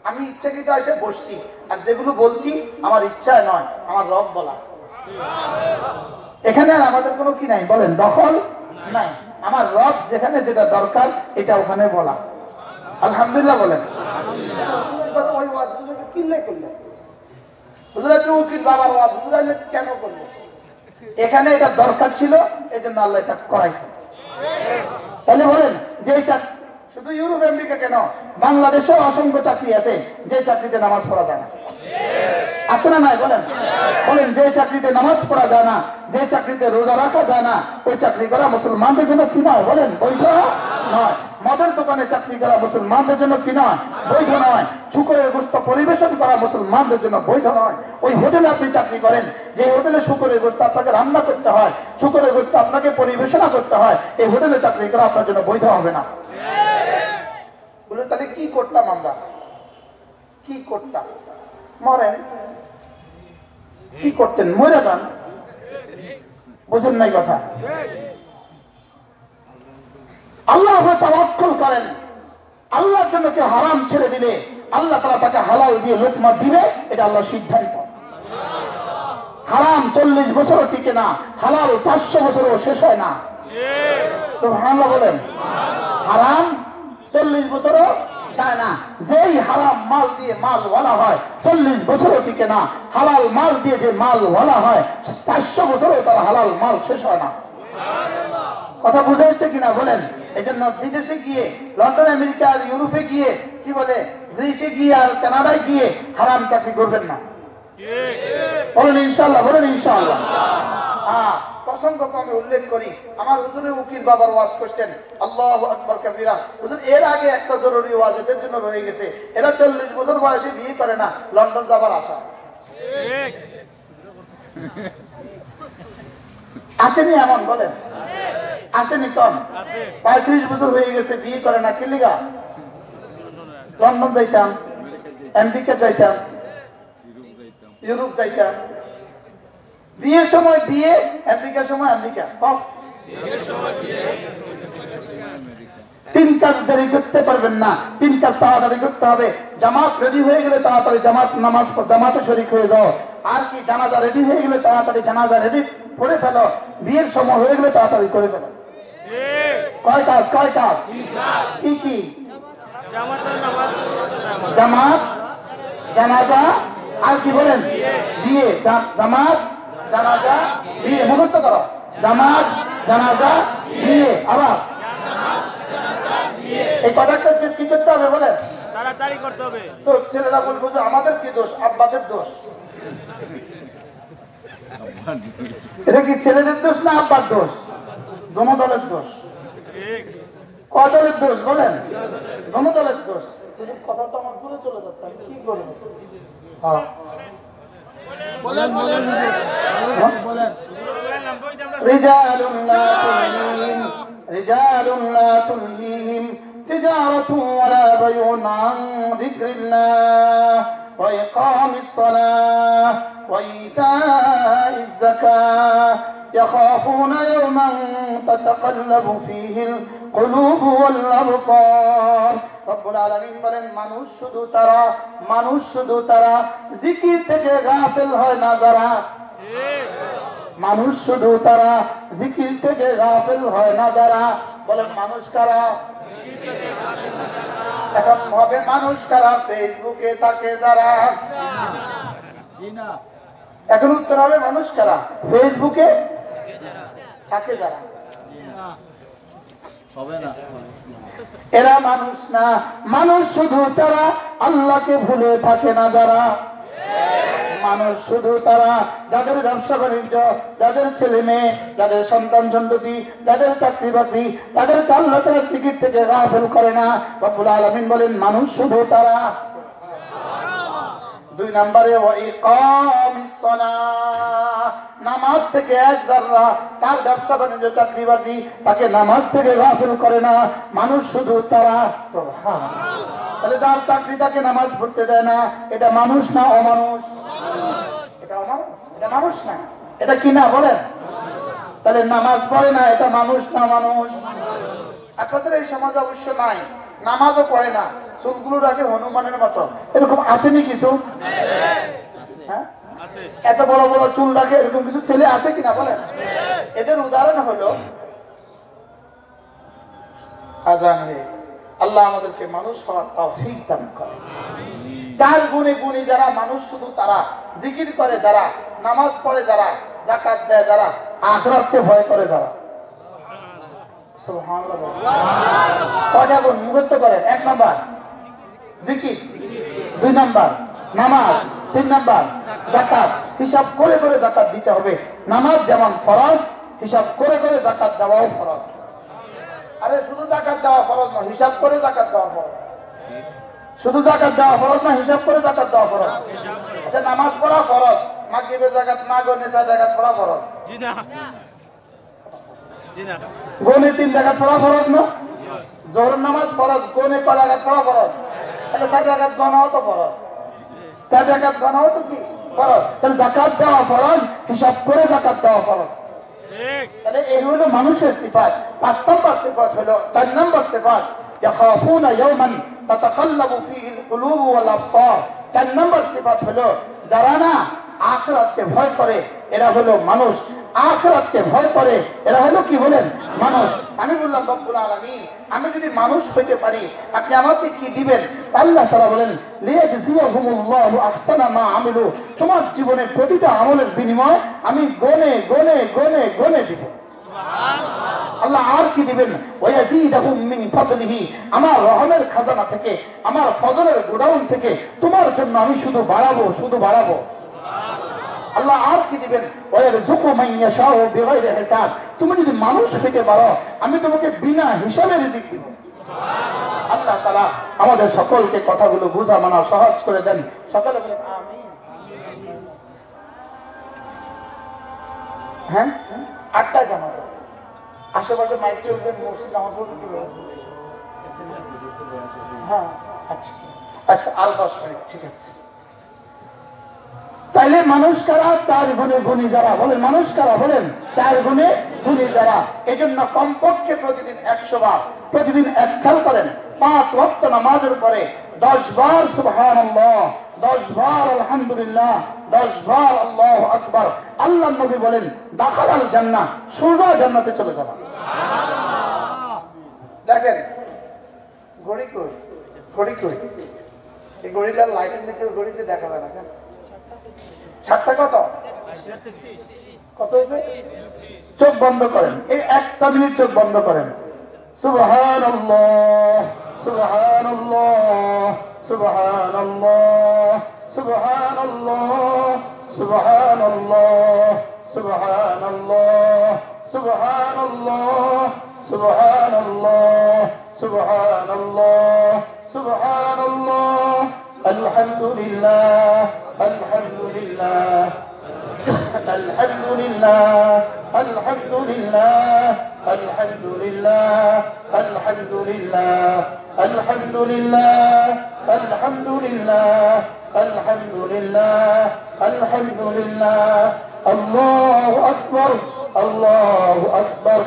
আমি ইচ্ছাকৃত এসে বসছি, আর যেগুলো বলছি আমার ইচ্ছায় নয়, আমার রব বলা। এখানে আর আমাদের কোনো কি নাই বলেন, দখল নাই। আমার রব যেখানে যেটা দরকার এটা ওখানে বলা। আলহামদুলিল্লাহ বলেন। ওই ওয়াজগুলোকে কিনলে করলে উকিল বাবার ওয়াজ কেন করলে? এখানে এটা দরকার ছিল, এই জন্য আল্লাহ এটা করাইছে। তাহলে বলেন যে শুধু ইউরোপ আমেরিকা কেন, বাংলাদেশেও অসংখ্য চাকরি আছে যে চাকরিতে নামাজ পড়া যায় না। আছে না নাই বলেন? বলেন যে চাকরিতে নামাজ পড়া যায় না, যে চাকরিতে রোজা রাখা যায় না, ওই চাকরি করা মুসলমানদের জন্য কি নয়? বলেন বৈধ নয়। মদের দোকানে চাকরি করা মুসলমানদের জন্য কি নয়? বৈধ নয়। শুকরের গোশত পরিবেশন করা মুসলমানদের জন্য বৈধ নয়। ওই হোটেলে আপনি চাকরি করেন, যে হোটেলে শুকরের গোশত আপনাকে রান্না করতে হয়, শুকরের গোশত আপনাকে পরিবেশনা করতে হয়, এই হোটেলে চাকরি করা আপনার জন্য বৈধ হবে না। বলে তাহলে কি করতাম আমরা? কি করতাম? মরেন। কি করতেন? মরে যান। বুঝুন নাই কথা? আল্লাহ তাওয়াক্কুল করেন। আল্লাহর জন্য কেউ হারাম ছেড়ে দিলে আল্লাহ তাআলা তাকে হালাল দিয়ে লোকমা দিবে, এটা আল্লাহর সিদ্ধান্ত। হারাম 40 বছরও টিকে না, হালাল 400 বছরও শেষ হয় না। সুবহানাল্লাহ বলেন। হারাম 40 বছরও যায় না। যেই হারাম মাল দিয়ে মাল ওয়ালা হয় 40 বছরও টিকে না। হালাল মাল দিয়ে যে মাল ওয়ালা হয় 400 বছরও তার হালাল মাল শেষ হয় না। কথা বুঝে এসছে কিনা বলেন? এই জন্য বিদেশে গিয়ে, লন্ডন, আমেরিকা আর ইউরোপে গিয়ে, কি বলে, গ্রিসে গিয়ে আর কানাডায় গিয়ে হারাম চাকরি করবেন না। বলেন ইনশাআল্লাহ, বলেন ইনশাআল্লাহ। হ্যাঁ, প্রসঙ্গ আমি উল্লেখ করি, আমার হুজুরে উকিল বাবার ওয়াজ করছেন, আল্লাহু আকবার কাবীরা। হুজুর এর আগে একটা জরুরি ওয়াজ এদের জন্য রয়ে গেছে। এরা 40 বছর বয়সে বিয়ে করে না, লন্ডন যাবার আশা। আসেনি এমন? বলেন আসেনি? কম 35 বছর হয়ে গেছে বিয়ে করে না, কি লিগা? লন্ডন যাইতাম, আমেরিকা যাইতাম, ইউরোপ যাইতাম। বিয়ের সময় বিয়ে, আমেরিকার সময় আমেরিকা। সব 3 কাজ দেরি করতে পারবেন না। 3 কাজ তাড়াতাড়ি করতে হবে। জামাত রেডি হয়ে গেলে তাড়াতাড়ি জামাতে শরীক হয়ে যাও। আর কি, জানাজা রেডি হয়ে গেলে তাড়াতাড়ি জানাজা রেডি করে ফেলো। বিয়ের সময় হয়ে গেলে তাড়াতাড়ি করে ফেলো। কয় কাজ? কয় কাজ? কি কি? জামাত, জানাজা, আর কি বলেন? বিয়ে। জামাত, জানাজা, বিয়ে। মুখস্থ করো। জামাত, জানাজা, বিয়ে। আবার এই কথাটা কি করতে হবে বলেন? তাড়াতাড়ি করতে হবে। তো ছেলেরা বলবো যে আমাদের কি দোষ? আব্বাদের দোষ। এটা কি ছেলেদের দোষ না আব্বার দোষ? দোনো দলের দোষ। কয় দলের দোষ বলেন? দোনো দলের দোষ। কথা তো আমার দূরে চলে যাচ্ছে, আমি কি করবো? বলেন বলেন বলেন। رجال لا تلهيهم تجارة ولا بيع عن ذكر الله وإقام الصلاة وإيتاء الزكاة يخافون يوما تتقلب فيه القلوب والأبصار رب العالمين বলেন মানুষ শুধু তারা জিকির থেকে গাফিল হয় না যারা। মানুষ শুধু তারা জিকির থেকে গাফিল হয় না যারা। বলেন মানুষ কারা? এখন হবে মানুষ কারা? ফেসবুকে থাকে যারা। এখন উত্তর হবে মানুষ কারা? ফেসবুকে থাকে যারা। হবে না, এরা মানুষ না। মানুষ শুধু তারা আল্লাহকে ভুলে থাকে না যারা। মানুষ শুধু তারা যাদের ব্যবসা বাণিজ্য, যাদের ছেলে মেয়ে, যাদের সন্তান সন্ততি, যাদের চাকরি বাকরি, তাদেরকে আল্লাহ তাআলা জিকির থেকে গাফিল করে না। রব্বুল আলামিন বলেন মানুষ শুধু তারা। 2 নম্বরে ওয়া ইকামিস সালাহ, নামাজ থেকে এক যারা তার ব্যবসা বাণিজ্য চাকরি বাকরি তাকে নামাজ থেকে গাফিল করে না, মানুষ শুধু তারা। তাহলে যার চাকরি তাকে নামাজ পড়তে দেয় না, এটা মানুষ না অমানুষ? এটা অমানুষ, এটা মানুষ না, এটা কি না বলেন? তাহলে নামাজ পড়ে না, এটা মানুষ না মানুষ? আপনাদের এই সমাজে অবশ্য নাই, নামাজও পড়ে না, চুলগুলো রাখে হনুমানের মতো, এরকম আসেনি কিছু? হ্যাঁ, এত বড় বড় চুল রাখে এরকম কিছু ছেলে আছে কিনা বলেন? এদের উদাহরণ হলো আজান হয়ে গেছে। আল্লাহ আমাদেরকে মানুষ হওয়ার তৌফিক দান করে। চার গুণে গুণী যারা মানুষ, শুধু তারা জিকির করে যারা, নামাজ পড়ে যারা, যাকাত দেয় যারা, আখিরাতকে ভয় করে যারা। সুবহানাল্লাহ। কয়টা গুণ মুখস্থ করেন? 1 নাম্বার জিকির, 2 নাম্বার নামাজ, 3 নাম্বার যাকাত। হিসাব করে করে যাকাত দিতে হবে। নামাজ যেমন ফরজ, হিসাব করে করে যাকাত দেওয়াও ফরজ। আরে শুধু যাকাত দেওয়া ফরজ না, হিসাব করে যাকাত দেওয়া ফরজ। শুধু যাকাত দেওয়া ফরজ না, হিসাব করে যাকাত দেওয়া ফরজ। আচ্ছা, নামাজ পড়া ফরজ, মাগরিবের যাকাত না গনে যা যাকাত পড়া ফরজ। জি না, জি না। গনে 3 যাকাত পড়া ফরজ না? জোহরের নামাজ ফরজ, গনে 6 যাকাত পড়া ফরজ। তাহলে 4 যাকাত গনাও তো ফরজ। 4 যাকাত গনাও তো কি ফরজ? তাহলে যাকাত দেওয়া ফরজ, হিসাব করে যাকাত দেওয়া ফরজ। তাহলে এই হলো মানুষের সিফাত। 5 নম্বর সিফাত হলো, 4 নম্বর সিফাত ইয়াখাফুনা ইয়াওমান তাতাকাল্লাবু ফীহি আল-কুলুব ওয়াল আবসার। 4 নম্বর সিফাত হলো যারা না আখিরাতকে ভয় করে, এরা হলো মানুষ। আখিরাতকে ভয় করে, এরা হলো কি বলেন? মানুষ। আমি বললাম রব্বুল আলামিন, আমি যদি মানুষ হইতে পারি আপনি আমাকে কি দিবেন? আল্লাহ তাআলা বলেন লিয়াজজিয়াহুমুল্লাহু আহসানা মা আমিলু। তোমার জীবনের প্রতিটা আমলের বিনিময় আমি গনে গনে গনে গনে দিব। আল্লাহ আর কি দিবেন? ওয়ায়াজিদাহুম মিন ফাদলিহি। আমার রহমের খাজানা থেকে, আমার ফজলের গোডাউন থেকে তোমার জন্য আমি শুধু বাড়াবো, শুধু বাড়াবো। আল্লাহ আর কি দিবেন? ওয়ারযুকু মান ইয়াশাউ বিগাইরি হিসাব। তুমি যদি মানুষ হইতে পারো আমি তোমাকে বিনা হিসাবে রিজিক দিব। আল্লাহ তাআলা আমাদের সকলকে কথাগুলো বুঝা মানা সহজ করে দেন। সকলে বলেন আমিন। হ্যাঁ, 8টা জামাত আশেপাশে মাইক চলবেন, মসজিদ নামাজ পড়বেন। হ্যাঁ, আচ্ছা আচ্ছা, আর 10 মিনিট, ঠিক আছে। তাইলে মানুষ কারা? 4 গুণে গুণী যারা। বলেন মানুষ কারা? বলেন 4 গুণে গুণী যারা। এই জন্য কমপক্ষে প্রতিদিন 100 বার, প্রতিদিন একখাল করেন 5 ওয়াক্ত নামাজের পরে 10 বার সুবহানাল্লাহ, 10 বার আলহামদুলিল্লাহ, 10 বার আল্লাহু আকবার। আল্লাহ নবী বলেন দাখালাল জান্নাহ, সোজা জান্নাতে চলে যাবে। দেখেন ঘড়ি কই, ঘড়ি কই? এই ঘড়িটার লাইটের নিচে ঘড়িতে দেখা যায় না কেন? 7টা কত? কত হয়েছে? চোখ বন্ধ করেন, এই 1 মিনিট চোখ বন্ধ করেন। সুবহানাল্লাহ, সুবহানাল্লাহ, সুবহানাল্লাহ, সুবহানাল্লাহ, সুবহানাল্লাহ, সুবহানাল্লাহ, সুবহানাল্লাহ, সুবহানাল্লাহ, সুবহানাল্লাহ, সুবহানাল্লাহ। আলহামদুলিল্লাহ, আলহামদুলিল্লাহ, আলহামদুলিল্লাহ, আলহামদুলিল্লাহ, আলহামদুলিল্লাহ, আলহামদুলিল্লাহ, আলহামদুলিল্লাহ, আলহামদুলিল্লাহ, আলহামদুলিল্লাহ, আলহামদুলিল্লাহ। আল্লাহু আকবার, আল্লাহু আকবার,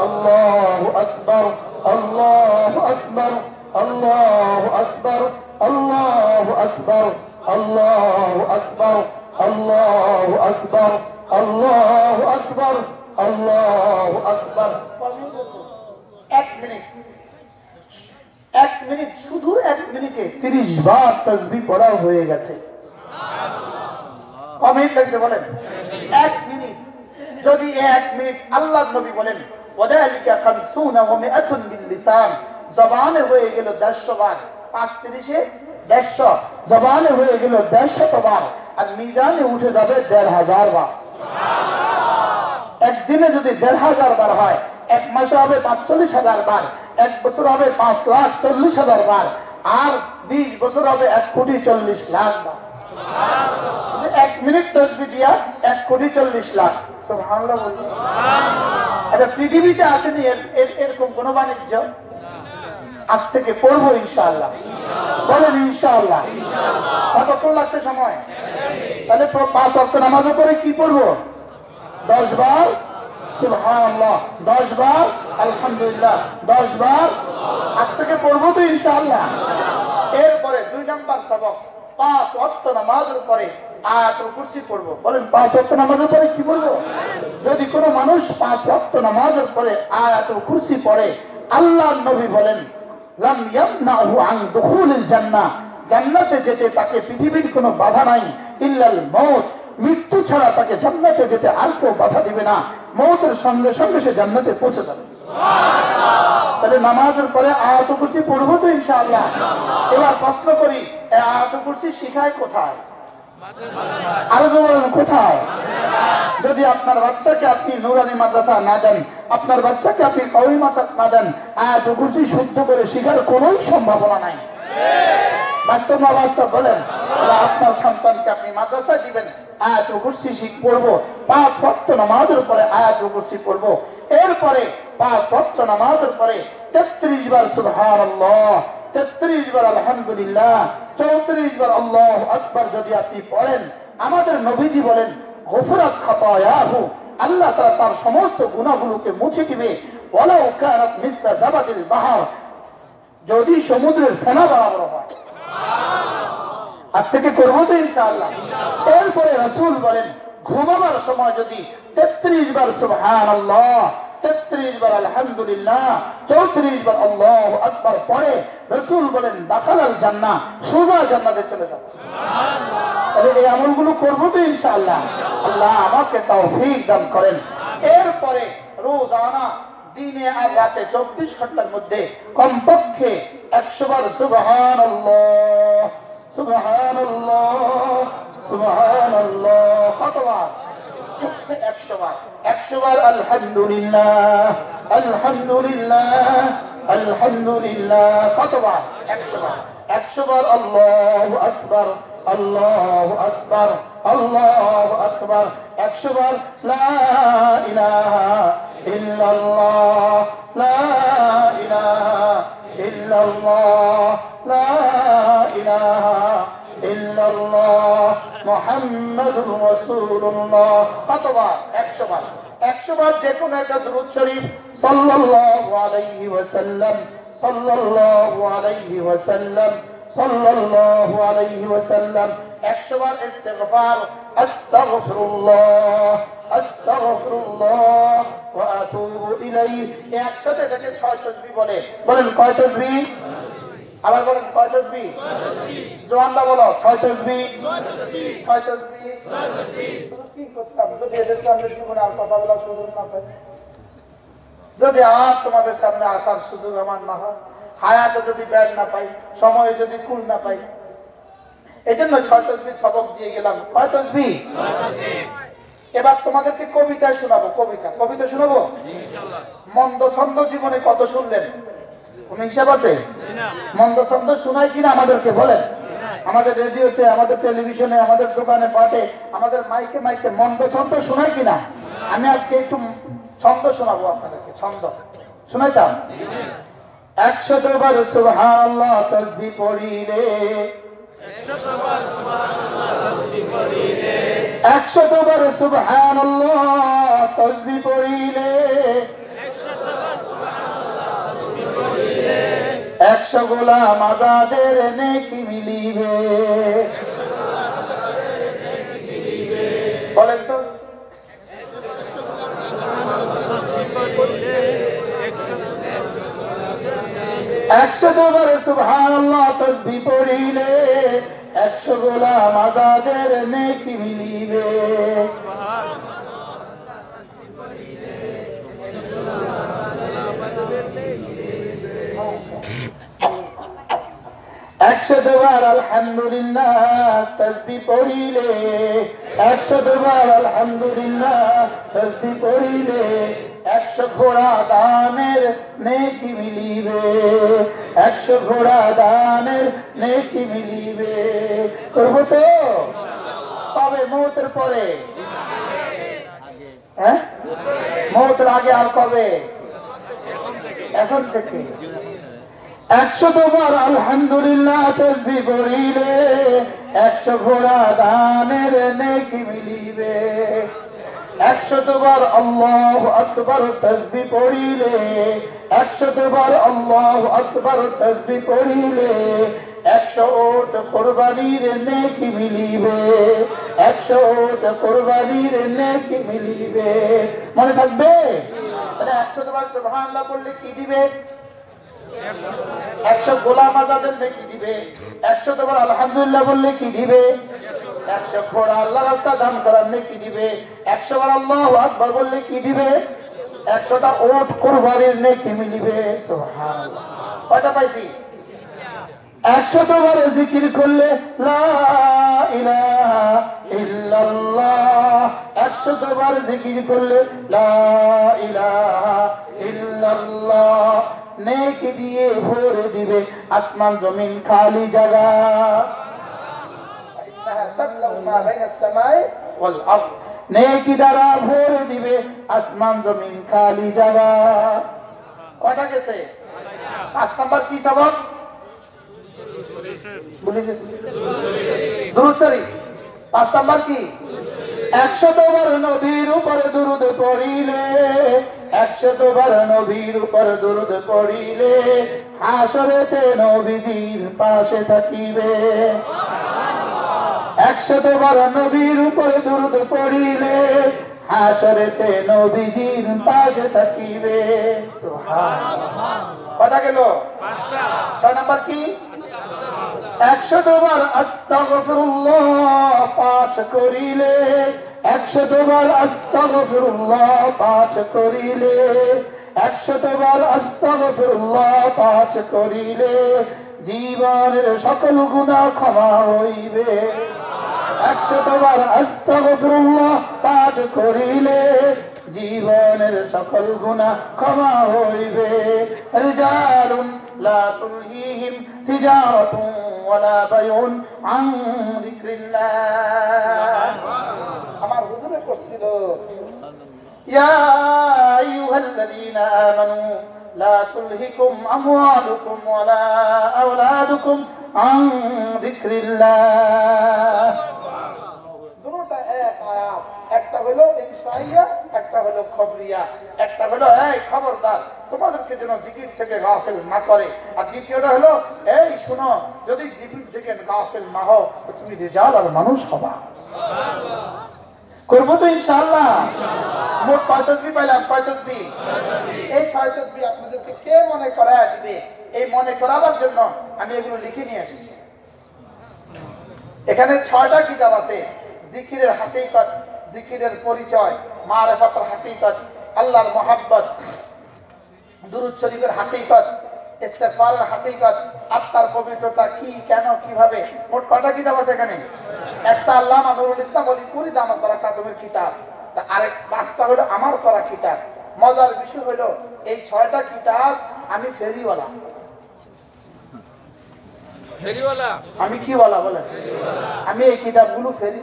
আল্লাহু আকবার, আল্লাহু আকবার, আল্লাহু আকবার, আল্লাহু আকবার, আল্লাহু আকবার, আল্লাহু আকবার, আল্লাহু আকবার, আল্লাহু আকবার। 1 মিনিট, 1 মিনিট, শুধু 1 মিনিটে 30 বার তাসবিহ পড়া হয়ে গেছে। কমেন্ট লাগছে বলেন 1 মিনিট। যদি 1 মিনিট, আল্লাহর নবী বলেন ওয়াদালিকা 50 ওয়া 100 বিল লিসান, জবানে হয়ে গেল 150 বার, 5 30 150, জবানে হয়ে গেল 150 বার, আর মিজানে উঠে যাবে 1500 বার। একদিনে যদি 1500 বার হয়, 1 মাসে হবে 45,000 বার, 1 বছর হবে 5,40,000 বার, আর 20 বছর হবে 1,40,00,000 বার। 1 মিনিট তসবিহ দিয়া 1,40,00,000 সুবহানাল্লাহ বলুন। আচ্ছা পৃথিবীতে আসেনি এরকম কোন বাণিজ্য? আজ থেকে পড়বো ইনশাআল্লাহ, বলেন ইনশাআল্লাহ। কতক্ষণ লাগছে সময়? তাহলে 5 ওয়াক্ত নামাজের পরে কি পড়বো? 10 বার সুবহানাল্লাহ, 10 বার আলহামদুলিল্লাহ, 10 বার আজ থেকে পড়বো তো ইনশাআল্লাহ। এরপরে 2 নাম্বার সবক, 5 ওয়াক্ত নামাজের পরে আয়াতুল কুরসি পড়বো। বলেন 5 ওয়াক্ত নামাজের পরে কি পড়বো? যদি কোনো মানুষ 5 ওয়াক্ত নামাজের পরে আয়াতুল কুরসি পড়ে, আল্লাহর নবী বলেন লাম ইয়ামনাহু আন দুখুলিল জান্নাহ, জান্নাতে যেতে তাকে পৃথিবীর কোনো বাধা নাই, ইল্লাল মউত, মৃত্যু ছাড়া তাকে জান্নাতে যেতে আর কেউ বাধা দিবে না, মউতের সঙ্গে সঙ্গে সে জান্নাতে পৌঁছে যাবে। তাহলে নামাজের পরে আয়াতুল কুরসি পড়বো তো ইনশাআল্লাহ। এবার প্রশ্ন করি, এই আয়াতুল কুরসি শিখায় কোথায়? আরো বলেন কোথায়? যদি আপনার বাচ্চাকে আপনি নুরানি মাদ্রাসা না দেন, আপনার বাচ্চাকে আপনি কওমি মাদ্রাসা না দেন, আয়াতুল কুরসি শুদ্ধ করে শেখার কোনো সম্ভাবনা নাই। বাস্তব না বাস্তব বলেন? আপনার সন্তানকে আপনি মাদ্রাসায় দিবেন, আয়াতুল কুরসি পড়বো, 5 ওয়াক্ত নামাজের পরে আয়াতুল কুরসি পড়বো। এরপরে 5 ওয়াক্ত নামাজের পরে 33 বার সুবহানাল্লাহ, 33 বার আলহামদুলিল্লাহ, 34 বার আল্লাহু আকবার যদি আপনি পড়েন, আমাদের নবীজি বলেন গফরাত খাতায়াহু, আল্লাহ তাআলা তার সমস্ত গুনাহগুলোকে মুছে দিবে। ওয়ালাউ কানাত মিসলা জাবাদিল বাহর, যদি সমুদ্রের ফেনা বরাবর হয়। আজ থেকে করবো তো ইনশাআল্লাহ। এরপরে রাসূল বলেন ঘুমাবার সময় যদি 33 বার সুবহানাল্লাহ, 33 বার আলহামদুলিল্লাহ, 34 বার আল্লাহু আকবার পড়ে, রাসূল বলেন দাখালাল জান্নাহ, সোজা জান্নাতে চলে যাবে। তাহলে এই আমলগুলো করবো তো ইনশাআল্লাহ। আল্লাহ আমাকে তৌফিক দান করেন। এরপরে রোজানা দিনে আর রাতে 24 ঘন্টার মধ্যে কমপক্ষে 100 বার সুবহানাল্লাহ, সুবহানাল্লাহ, সুবহানাল্লাহ, কতবার? 100 বার। 100 বার আলহামদুলিল্লাহ, আলহামদুলিল্লাহ, আলহামদুলিল্লাহ, কতবার? 100 বার। 100 বার আল্লাহু আকবার, আল্লাহু আকবার, আল্লাহু আকবার। 100 বার লা ইলাহা ইল্লাল্লাহ, লা ইলাহা ইল্লাল্লাহ, লা ইলাহা ইল্লাল্লাহ, মুহাম্মাদুর রাসূলুল্লাহ, কতবার? 100 বার। 100 বার যে কোনো একটা দুরূদ শরীফ সাল্লাল্লাহু আলাইহি ওয়াসাল্লাম, সাল্লাল্লাহু আলাইহি ওয়াসাল্লাম, সাল্লাল্লাহু আলাইহি ওয়াসাল্লাম। 100 বার ইস্তিগফার, আস্তাগফিরুল্লাহ, আস্তাগফিরুল্লাহ ওয়া আতুবু ইলাইহি। একসাথে থেকে 6 তাসবিহ বলে। বলেন কয় তাসবিহ? আবার বলেন কয় তাসবিহ? জোয়ানরা বলো 6 তাসবিহ, 6 তাসবিহ, 6 তাসবিহ। কি করতাম যদি এদেরকে আমাদের জীবনে আর কথা বলার সুযোগ না পাই, যদি আর তোমাদের সামনে আসার সুযোগ আমার না হয়, হায়াতে যদি ব্যাগ না পাই, সময়ে যদি কুল না পাই, এই জন্য 6 তাসবিহ সবক দিয়ে গেলাম। কয় তাসবিহ? 6 তাসবিহ। এবার তোমাদেরকে কবিতা শোনাবো। কবিতা শোনাবো ইনশাআল্লাহ। মন্দ ছন্দ জীবনে কত শুনলেন? কোন হিসাব আছে? মন্দ ছন্দ শোনায় কিনা আমাদেরকে বলেন? আমাদের রেডিওতে, আমাদের টেলিভিশনে, আমাদের দোকানে পাঠে, আমাদের মাইকে মাইকে মন্দ ছন্দ শোনায় কিনা? আমি আজকে একটু ছন্দ শোনাবো আপনাদেরকে। ছন্দ শোনাইতাম? 100 বার সুবহানাল্লাহ তাসবিহ পড়িলে, 100 বার সুবহানাল্লাহ তাসবিহ পড়িলে, 100 বার সুবহানাল্লাহ তাসবিহ পড়িলে, 100 গোলাম আজাদের নেকি মিলিবে। বলেন তো 100 বার সুবহানাল্লাহ তাসবিহ পড়িলে, 100 গোলাম আজাদের নেকি মিলিবে। 100 বার আলহামদুলিল্লাহ তাসবিহ পড়িলে, 100 বার আলহামদুলিল্লাহ তাসবিহ পড়িলে, 100 ঘোড়া দানের নেকি মিলিবে, 100 ঘোড়া দানের নেকি মিলিবে। করবো তো? কবে? মৌতের পরে। হ্যাঁ, মৌতের আগে আর কবে? এখন থেকে। 100 বার আলহামদুলিল্লাহ তাসবিহ পড়িলে 100 ঘোড়া দানের নেকি মিলিবে। 100 বার আল্লাহু আকবার তাসবিহ পড়িলে 100 বার আল্লাহু আকবার তাসবিহ পড়িলে 100 ওট কুরবানির নেকি মিলিবে। 100 ওট কুরবানির নেকি মিলিবে। মনে থাকবে? তাহলে 100 বার সুবহানাল্লাহ পড়লে কি দিবে? 100 গোলাম আজাদের নেকি দিবে। 100 বার আলহামদুলিল্লাহ বললে কি দিবে? 100 ঘোড়া আল্লাহর রাস্তায় দান করার নেকি দিবে। 100 বার আল্লাহু আকবার বললে কি দিবে? 100টা ওট কুরবানির নেকি মিলিবে। সুবহানাল্লাহ। কয়টা পাইছি? 100 বার জিকির করলে লা ইলাহা ইল্লাল্লাহ। 100 বার জিকির করলে লা ইলাহা ইল্লাল্লাহ। নেকি দিয়ে ভরে দিবে আসমান জমিন খালি জায়গা। নেকি দ্বারা ভরে দিবে আসমান জমিন খালি জায়গা। কয়টা গেছে? 5 নাম্বার কি সবক? ভুলে গেছি। দুরূদ শরীফ। 5 নাম্বার কি? 100 বার নবীর উপর দুরূদ পড়িলে 100 বার নবীর উপর দুরূদ পড়িলে হাসরেতে নবীজির পাশে থাকিবে। 100 বার নবীর উপর দুরূদ পড়িলে হাসরেতে নবীজির পাশে থাকিবে। সুবহানাল্লাহ। কয়টা গেল? 5টা। 6 নাম্বার কি? 100 বার আস্তাগফিরুল্লাহ পাঠ করিলে 100 বার আস্তাগফিরুল্লাহ পাঠ করিলে 100 বার আস্তাগফিরুল্লাহ পাঠ করিলে জীবনের সকল গুনাহ ক্ষমা হইবে। 100 বার আস্তাগফিরুল্লাহ পাঠ করিলে জীবনের সকল গুনাহ ক্ষমা হইবে। রিজালুন লা তুলহিহিম তিজারাতুন ওয়ালা বাইউন আন যিকরিল্লাহ। আমার হুজুরে করছিল ইয়া আইয়ুহাল্লাযীনা আমানু লা তুলহিকুম আমওয়ালুকুম ওয়ালা আওলাদুকুম আন যিকরিল্লাহ। দুটোটা এক আয়াত। একটা হলো ইনশাইয়া, একটা হলো খবরিয়া। একটা হলো এই খবরদার তোমাদেরকে যেন জিকির থেকে গাফিল না করে, আর দ্বিতীয়টা হলো এই শুনো যদি জিকির থেকে গাফিল না হও তো তুমি রিজাল আর মানুষ হবা। করবো তো ইনশাআল্লাহ। মোট 5 তসবিহ পাইলাম। 5 তসবিহ। এই 6 তসবিহ আপনাদেরকে কে মনে করায় দিবে? এই মনে করাবার জন্য আমি এগুলো লিখে নিয়ে এসেছি। এখানে 6টা কিতাব আছে। জিকিরের হাকিকত, জিকিরের পরিচয়, মারিফাতুল হাকিকত, আল্লাহর মুহাব্বত, দুরূদ শরীফের হাকিকত, ইস্তিগফারের হাকিকত, আত্মার পবিত্রতা কি, কেন, কিভাবে। মোট কয়টা কিতাব আছে এখানে? একটা আল্লামা নুরুল ইসলাম ওলি কুরি দামাত বারাকাতুহুর কিতাব, আরেক 5টা হলো আমার করা কিতাব। মজার বিষয় হলো এই 6টা কিতাব আমি ফেরিওয়ালা। ফেরিওয়ালা আমি কি বলা বলে? আমি এই কিতাবগুলো ফেরি।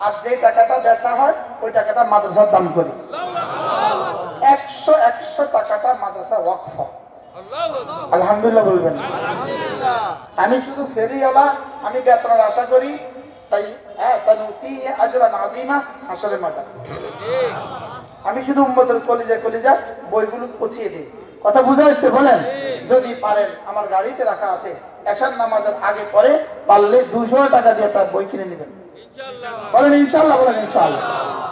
আর যে টাকাটা বেচা হয় ওই টাকাটা মাদ্রাসার দান করি। 100 টাকাটা মাদ্রাসা ওয়াকফ। আলহামদুলিল্লাহ বলবেন। আমি শুধু ফেরিওয়ালা, আমি বেতনের আশা করি। আমি শুধু উম্মতের কলিজা বইগুলো পৌঁছিয়ে দিই। কথা বুঝে আসছে? বলেন যদি পারেন আমার গাড়িতে রাখা আছে, এশার নামাজের আগে পরে পারলে 200 টাকা দিয়ে আপনার বই কিনে নেবেন। বলেন ইনশাআল্লাহ। বলেন ইনশাআল্লাহ।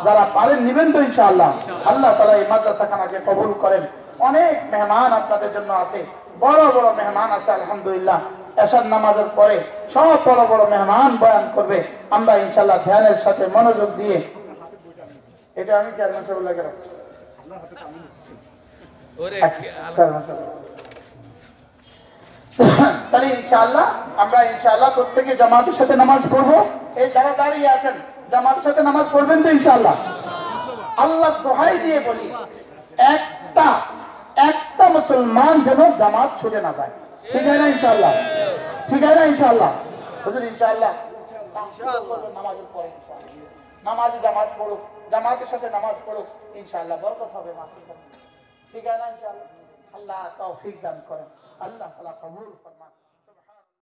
যারা পারেন নিবেন তো ইনশাআল্লাহ। আল্লাহ তাআলা এই মাদ্রাসাখানাকে কবুল করেন। অনেক মেহমান আপনাদের জন্য আছে, বড় বড় মেহমান আছে আলহামদুলিল্লাহ। এশার নামাজের পরে সব বড় বড় মেহমান বয়ান করবে। আমরা ইনশাআল্লাহ ধ্যানের সাথে মনোযোগ দিয়ে, এটা আমি চেয়ারম্যান সাহেব লাগে রাখছি। তাহলে ইনশাআল্লাহ আমরা ইনশাআল্লাহ প্রত্যেকে জামাতের সাথে নামাজ পড়বো। এই যারা দাঁড়িয়ে আছেন জামাতের সাথে নামাজ পড়বেন তো ইনশাআল্লাহ। আল্লাহ দোহাই দিয়ে বলি একটা মুসলমান যেন জামাত ছুটে না যায়। ঠিক আছে না ইনশাআল্লাহ? ঠিক আছে না ইনশাআল্লাহ? হুজুর ইনশাআল্লাহ নামাজের পরে ইনশাআল্লাহ নামাজে জামাত পড়ো, জামাতের সাথে নামাজ পড়ো, ইনশাআল্লাহ বরকত হবে মাহফিল। ঠিক আছে না ইনশাআল্লাহ? আল্লাহ তৌফিক দান করেন, আল্লাহ তাআলা কবুল করেন।